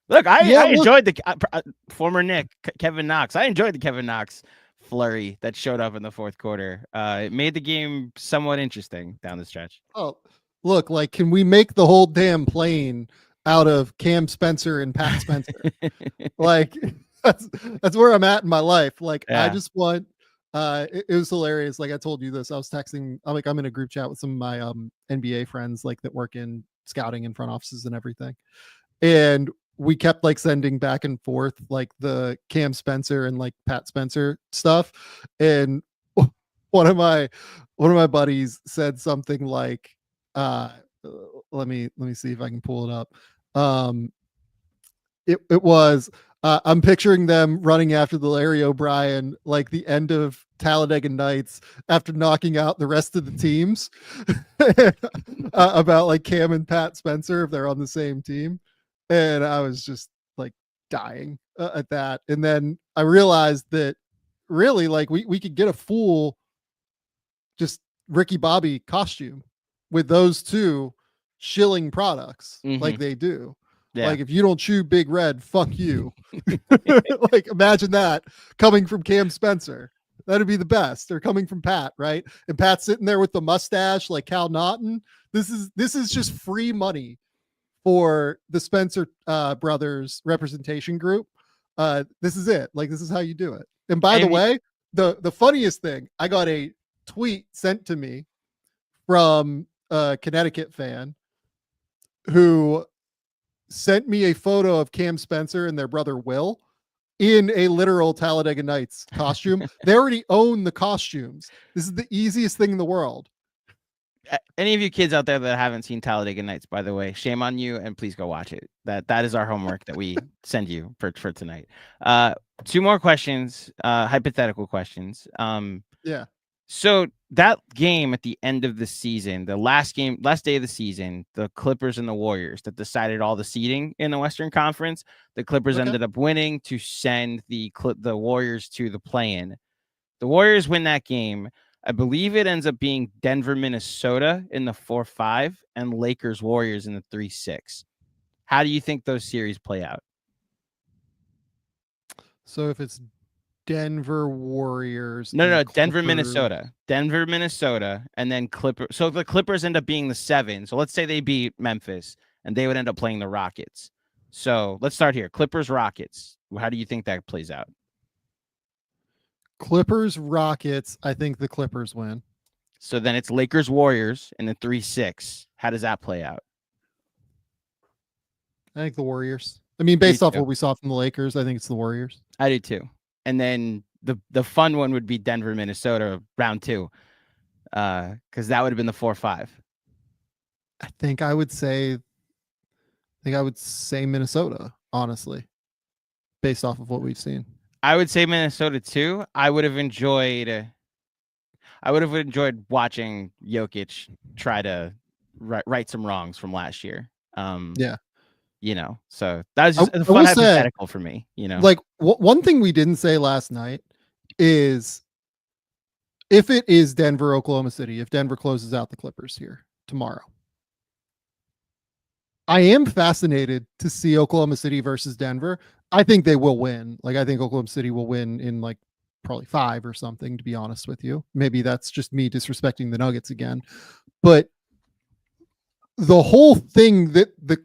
Speaker 4: Look, I enjoyed the former Nick Kevin Knox. I enjoyed the Kevin Knox flurry that showed up in the 4th quarter. It made the game somewhat interesting down the stretch.
Speaker 1: Oh, look, like, can we make the whole damn plane out of Cam Spencer and Pat Spencer? Like, that's where I'm at in my life. Like, I just want. It was hilarious. Like I told you this, I was texting. I'm in a group chat with some of my NBA friends, like that work in scouting and front offices and everything, and we kept like sending back and forth like the Cam Spencer and like Pat Spencer stuff. And one of my buddies said something like, let me see if I can pull it up. It was, I'm picturing them running after the Larry O'Brien, like the end of Talladega Nights after knocking out the rest of the teams about like Cam and Pat Spencer, if they're on the same team. And I was just like dying at that. And then I realized that really like we could get a full just Ricky Bobby costume with those 2 shilling products like they do. Yeah. Like if you don't chew Big Red, fuck you. Like imagine that coming from Cam Spencer. That'd be the best. Or coming from Pat, right? And Pat sitting there with the mustache like Cal Naughton. This is just free money for the Spencer brothers representation group. This is it. Like, this is how you do it. And by the way, the funniest thing, I got a tweet sent to me from a Connecticut fan who sent me a photo of Cam Spencer and their brother Will in a literal Talladega Nights costume. They already own the costumes. This is the easiest thing in the world.
Speaker 4: Any of you kids out there that haven't seen Talladega Nights, by the way, shame on you, and please go watch it. That is our homework that we send you for tonight. 2 more questions, hypothetical questions.
Speaker 1: Yeah.
Speaker 4: So that game at the end of the season, the last day of the season, the Clippers and the Warriors that decided all the seeding in the Western Conference, the Clippers ended up winning to send the Warriors to the play-in. The Warriors win that game. I believe it ends up being Denver, Minnesota in the 4-5 and Lakers, Warriors in the 3-6. How do you think those series play out?
Speaker 1: So if it's Denver Warriors.
Speaker 4: No, Denver, Minnesota, and then Clippers. So the Clippers end up being the 7. So let's say they beat Memphis and they would end up playing the Rockets. So let's start here. Clippers, Rockets. How do you think that plays out?
Speaker 1: Clippers, Rockets. I think the Clippers win.
Speaker 4: So then it's Lakers, Warriors in the 3-6. How does that play out?
Speaker 1: I think the Warriors. I mean, based
Speaker 4: Me
Speaker 1: off
Speaker 4: too.
Speaker 1: what we saw from the Lakers, I think it's the Warriors.
Speaker 4: I do too. And then the fun one would be Denver, Minnesota, round 2. Because that would have been the 4-5.
Speaker 1: I think I would say Minnesota, honestly, based off of what we've seen.
Speaker 4: I would say Minnesota too. I would have enjoyed watching Jokic try to right some wrongs from last year.
Speaker 1: Yeah.
Speaker 4: So that was just a
Speaker 1: I
Speaker 4: fun
Speaker 1: will say,
Speaker 4: hypothetical for me.
Speaker 1: Like one thing we didn't say last night is if it is Denver, Oklahoma City, if Denver closes out the Clippers here tomorrow, I am fascinated to see Oklahoma City versus Denver. I think they will win. Like, I think Oklahoma City will win in like probably 5 or something, to be honest with you. Maybe that's just me disrespecting the Nuggets again. But the whole thing that the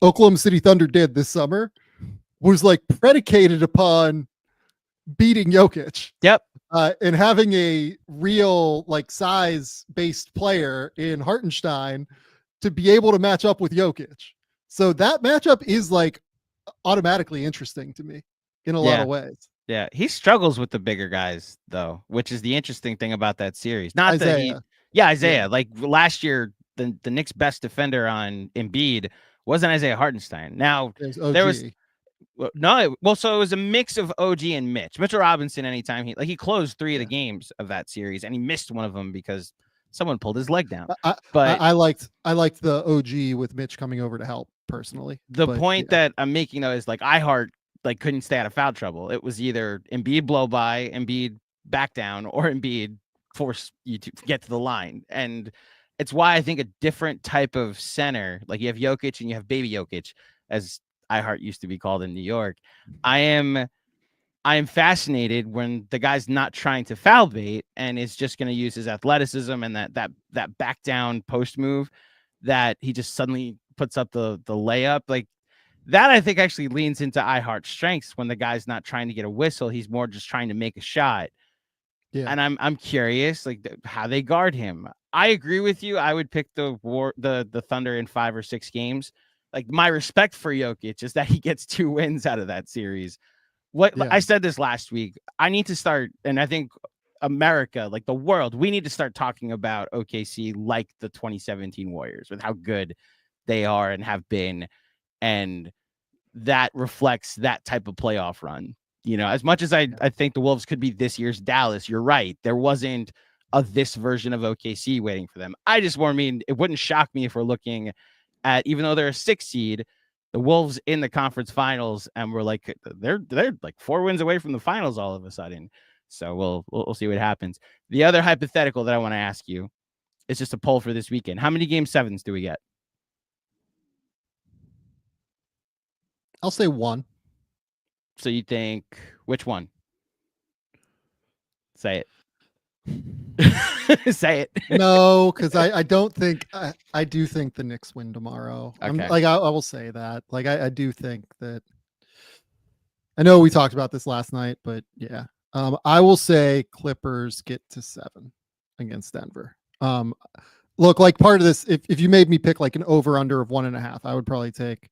Speaker 1: Oklahoma City Thunder did this summer was like predicated upon beating Jokic.
Speaker 4: Yep.
Speaker 1: And having a real like size based player in Hartenstein to be able to match up with Jokic. So that matchup is like automatically interesting to me in a lot of ways.
Speaker 4: Yeah, he struggles with the bigger guys though, which is the interesting thing about that series. Not
Speaker 1: Isaiah.
Speaker 4: Isaiah.
Speaker 1: Yeah.
Speaker 4: Like last year, the Knicks' best defender on Embiid wasn't Isaiah Hartenstein. Now there was so it was a mix of OG and Mitchell Robinson. Anytime he closed 3 of the games of that series, and he missed one of them because someone pulled his leg down. But
Speaker 1: I liked the OG with Mitch coming over to help personally.
Speaker 4: The point that I'm making though is like iHeart like couldn't stay out of foul trouble. It was either Embiid blow by, Embiid back down, or Embiid force you to get to the line. And it's why I think a different type of center, like you have Jokic and you have baby Jokic, as iHeart used to be called in New York. I am fascinated when the guy's not trying to foul bait and is just going to use his athleticism and that back down post move that he just suddenly puts up the layup. Like that, I think actually leans into iHeart's strengths when the guy's not trying to get a whistle. He's more just trying to make a shot. Yeah. And I'm curious like how they guard him. I agree with you. I would pick the Thunder in 5 or 6 games. Like my respect for Jokic is that he gets 2 wins out of that series. I said this last week. I need to start, and I think America, like the world, we need to start talking about OKC like the 2017 Warriors with how good they are and have been. And that reflects that type of playoff run. As much as I think the Wolves could be this year's Dallas, you're right. There wasn't this version of OKC waiting for them. I just mean, it wouldn't shock me if we're looking at, even though they're a 6 seed, the Wolves in the conference finals, and we're like, they're like 4 wins away from the finals all of a sudden. So we'll see what happens. The other hypothetical that I want to ask you is just a poll for this weekend. How many game 7s do we get?
Speaker 1: I'll say 1.
Speaker 4: So you think which one? Say it. Say it.
Speaker 1: No, because I don't think I do think the Knicks win tomorrow.
Speaker 4: Okay.
Speaker 1: I will say that. Like I do think that. I know we talked about this last night, but yeah. I will say Clippers get to 7 against Denver. Look, like part of this, if you made me pick like an over under of 1.5, I would probably take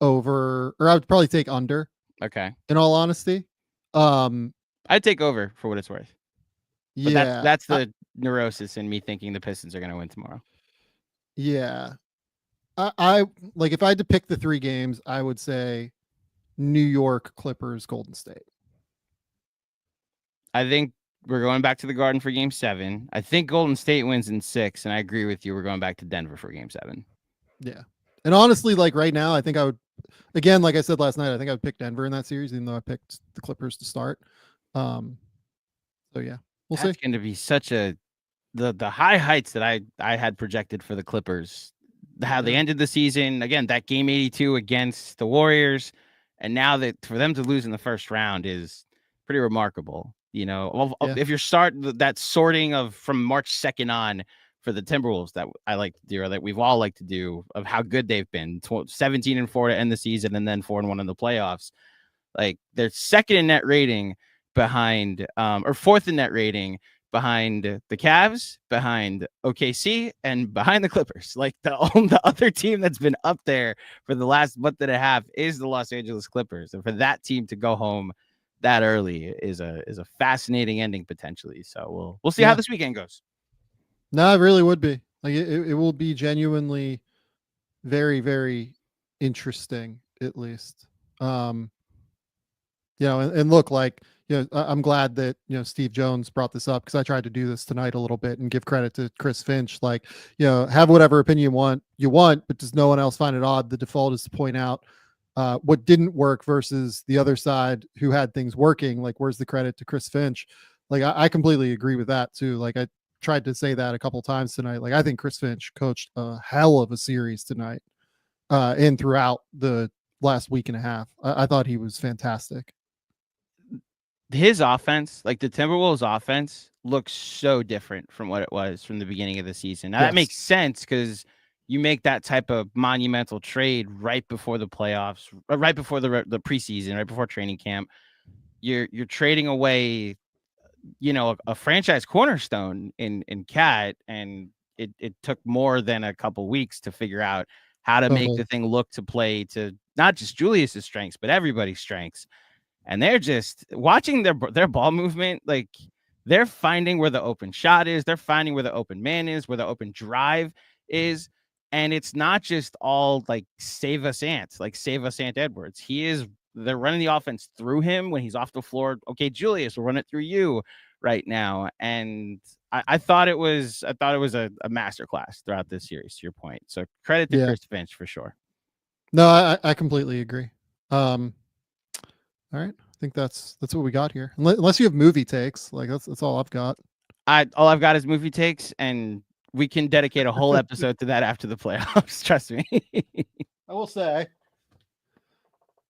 Speaker 1: over, or I would probably take under.
Speaker 4: Okay.
Speaker 1: In all honesty,
Speaker 4: I'd take over for what it's worth. But
Speaker 1: yeah,
Speaker 4: that's the neurosis in me thinking the Pistons are going to win tomorrow.
Speaker 1: Yeah, I like if I had to pick the 3 games, I would say New York, Clippers, Golden State.
Speaker 4: I think we're going back to the Garden for game 7. I think Golden State wins in 6, and I agree with you. We're going back to Denver for game 7.
Speaker 1: Yeah. And honestly, like right now, I think I would, again, like I said last night, I think I would pick Denver in that series, even though I picked the Clippers to start. So yeah, we'll see.
Speaker 4: That's going to be such the high heights that I had projected for the Clippers, how they ended the season. Again, that game 82 against the Warriors. And now that for them to lose in the first round is pretty remarkable. If you're that sorting of from March 2nd on for the Timberwolves that I like to do, or that we've all liked to do, of how good they've been, 17-4 to end the season, and then 4-1 in the playoffs. Like they're second in net rating behind, or fourth in net rating behind the Cavs, behind OKC, and behind the Clippers. Like the other team that's been up there for the last month and a half is the Los Angeles Clippers. And for that team to go home that early is a fascinating ending potentially. So we'll see how this weekend goes.
Speaker 1: No, it really would be. Like it will be genuinely very, very interesting, at least. And look, like, I'm glad that, Steve Jones brought this up, because I tried to do this tonight a little bit and give credit to Chris Finch. Like, have whatever opinion you want, but does no one else find it odd? The default is to point out what didn't work versus the other side who had things working. Like, where's the credit to Chris Finch? Like, I completely agree with that too. Like, I tried to say that a couple times tonight. Like, I think Chris Finch coached a hell of a series tonight and throughout the last week and a half. I thought he was fantastic.
Speaker 4: His offense, like the Timberwolves offense, looks so different from what it was from the beginning of the season. Now, that makes sense, because you make that type of monumental trade right before the playoffs, right before the preseason, right before training camp. You're trading away, a franchise cornerstone in Cat, and it took more than a couple weeks to figure out how to make the thing look to play to not just Julius's strengths, but everybody's strengths. And they're just watching their ball movement. Like, they're finding where the open shot is. They're finding where the open man is, where the open drive is. And it's not just all like save us Ant Edwards. They're running the offense through him when he's off the floor. Okay, Julius, we'll run it through you right now. And I thought it was a masterclass throughout this series, to your point. So credit to Chris Finch for sure.
Speaker 1: No, I completely agree. All right, I think that's what we got here. Unless you have movie takes, like that's all I've got.
Speaker 4: All I've got is movie takes, and we can dedicate a whole episode to that after the playoffs. Trust me.
Speaker 1: I will say,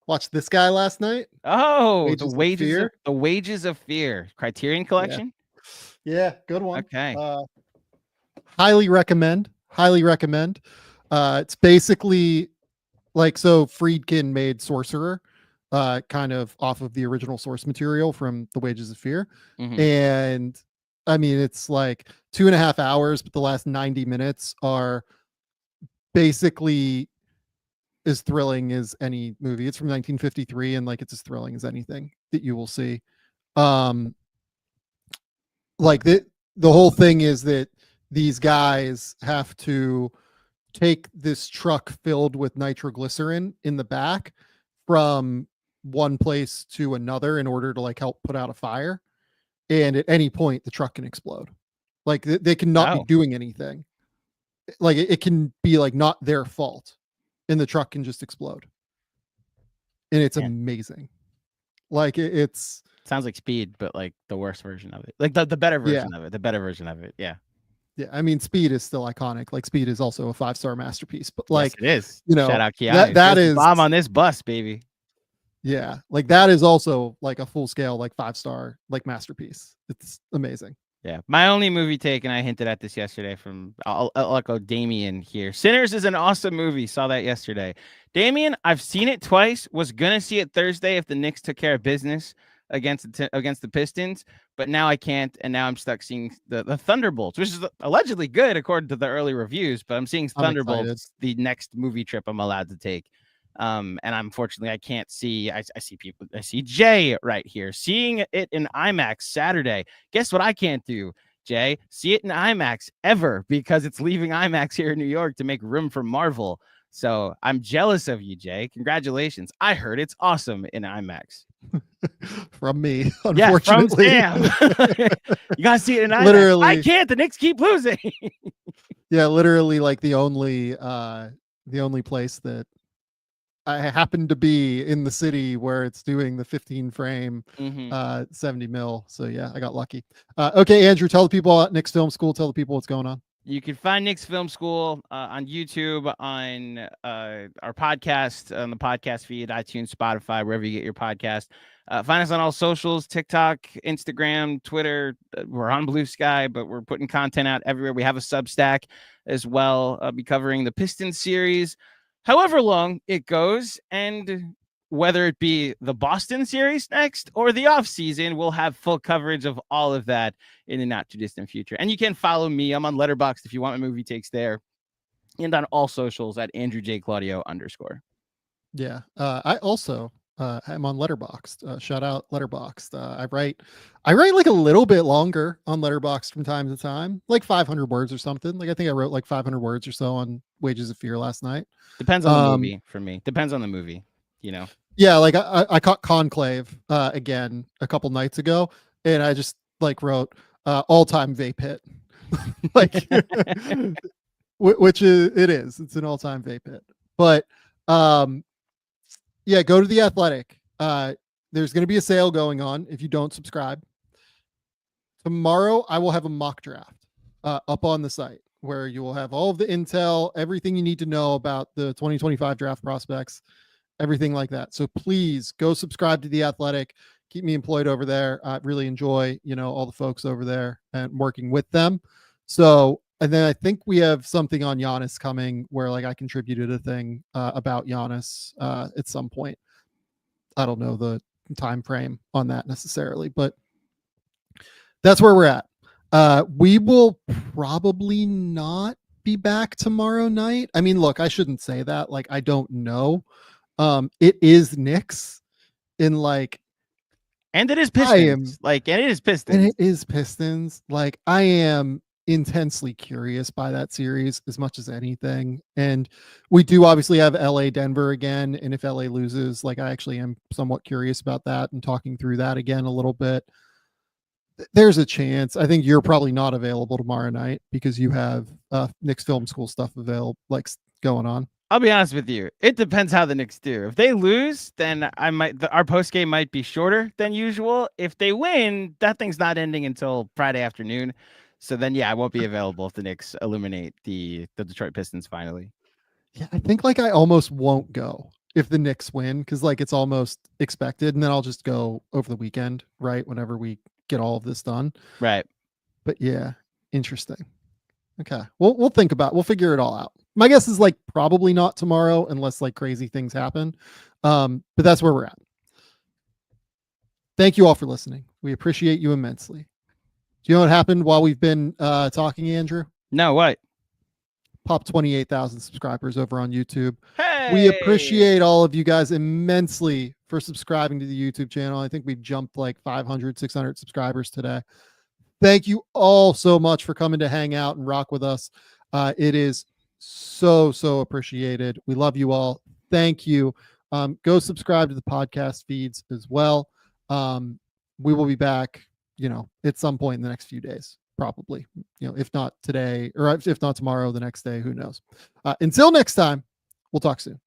Speaker 1: watched this guy last night.
Speaker 4: Oh, the Wages of Fear Criterion Collection.
Speaker 1: Yeah, good one.
Speaker 4: Okay.
Speaker 1: Highly recommend. It's basically like, so Friedkin made Sorcerer, kind of off of the original source material from The Wages of Fear.
Speaker 4: Mm-hmm.
Speaker 1: And I mean, it's like 2.5 hours, but the last 90 minutes are basically as thrilling as any movie. It's from 1953, and like, it's as thrilling as anything that you will see. Like the whole thing is that these guys have to take this truck filled with nitroglycerin in the back from one place to another in order to like help put out a fire. And at any point the truck can explode. Like they cannot be doing anything. Like it can be like not their fault, and the truck can just explode. And it's amazing. Like it's
Speaker 4: sounds like Speed, but like the worst version of it. Like the better version of it. The better version of it. Yeah.
Speaker 1: Yeah, I mean, Speed is still iconic. Like, Speed is also a 5-star masterpiece. But like,
Speaker 4: yes, it is. Shout out Keanu.
Speaker 1: That is
Speaker 4: bomb on this bus, baby.
Speaker 1: Yeah, like that is also like a full scale, like 5-star, like masterpiece. It's amazing.
Speaker 4: Yeah, my only movie take, and I hinted at this yesterday from I'll echo Damien here. Sinners is an awesome movie. Saw that yesterday. Damien, I've seen it twice. Was gonna see it Thursday if the Knicks took care of business against the Pistons, but now I can't, and now I'm stuck seeing the Thunderbolts, which is allegedly good according to the early reviews. But I'm seeing Thunderbolts the next movie trip I'm allowed to take. And unfortunately, I can't see. I see Jay right here seeing it in IMAX Saturday. Guess what I can't do, Jay? See it in IMAX ever, because it's leaving IMAX here in New York to make room for Marvel. So I'm jealous of you, Jay. Congratulations. I heard it's awesome in IMAX.
Speaker 1: From me, unfortunately.
Speaker 4: Yeah, from Sam. You gotta see it in IMAX. Literally, I can't. The Knicks keep losing.
Speaker 1: Yeah, literally, like the only place that I happen to be in the city where it's doing the 15 frame, 70 mil. So yeah, I got lucky. Okay, Andrew, tell the people at Knicks Film School. Tell the people what's going on.
Speaker 4: You can find Knicks Film School on YouTube, on our podcast, on the podcast feed, iTunes, Spotify, wherever you get your podcast. Find us on all socials, TikTok, Instagram, Twitter. We're on Blue Sky, but we're putting content out everywhere. We have a Substack as well. I'll be covering the Pistons series, however long it goes. And whether it be the Boston series next or the off season, we'll have full coverage of all of that in the not too distant future. And you can follow me. I'm on Letterboxd if you want my movie takes there, and on all socials at Andrew J Claudio _.
Speaker 1: Yeah. I also am on Letterboxd. Shout out Letterboxd. I write like a little bit longer on Letterboxd from time to time, like 500 words or something. Like I think I wrote like 500 words or so on Wages of Fear last night.
Speaker 4: Depends on the movie for me. Depends on the movie, you know.
Speaker 1: Yeah, like I caught Conclave again a couple nights ago, and I just like wrote all-time vape hit. Like which is it's an all-time vape hit. But yeah, go to The Athletic. There's going to be a sale going on if you don't subscribe. Tomorrow I will have a mock draft up on the site where you will have all of the intel, everything you need to know about the 2025 draft prospects, everything like that. So please go subscribe to The Athletic. Keep me employed over there. I really enjoy, all the folks over there and working with them. So, and then I think we have something on Giannis coming where like I contributed a thing about Giannis at some point. I don't know the time frame on that necessarily, but that's where we're at. We will probably not be back tomorrow night. I mean, look, I shouldn't say that. Like, I don't know. It is Knicks in like,
Speaker 4: and it is Pistons. And it is
Speaker 1: Pistons. Like, I am intensely curious by that series as much as anything. And we do obviously have LA Denver again. And if LA loses, like, I actually am somewhat curious about that and talking through that again a little bit. There's a chance. I think you're probably not available tomorrow night because you have Knicks film school stuff available, like going on.
Speaker 4: I'll be honest with you. It depends how the Knicks do. If they lose, then our post game might be shorter than usual. If they win, that thing's not ending until Friday afternoon. So then, yeah, I won't be available if the Knicks eliminate the Detroit Pistons finally.
Speaker 1: Yeah, I think like I almost won't go if the Knicks win because like it's almost expected, and then I'll just go over the weekend, right? Whenever we get all of this done,
Speaker 4: right?
Speaker 1: But yeah, interesting. Okay, we'll think about. We'll figure it all out. My guess is like probably not tomorrow unless like crazy things happen. But that's where we're at. Thank you all for listening. We appreciate you immensely. Do you know what happened while we've been talking, Andrew?
Speaker 4: No, what?
Speaker 1: Pop 28,000 subscribers over on YouTube.
Speaker 4: Hey!
Speaker 1: We appreciate all of you guys immensely for subscribing to the YouTube channel. I think we jumped like 500, 600 subscribers today. Thank you all so much for coming to hang out and rock with us. It is so appreciated. We love you all. Thank you. Go subscribe to the podcast feeds as well. We will be back, at some point in the next few days, probably, if not today or if not tomorrow, the next day, who knows? Until next time, we'll talk soon.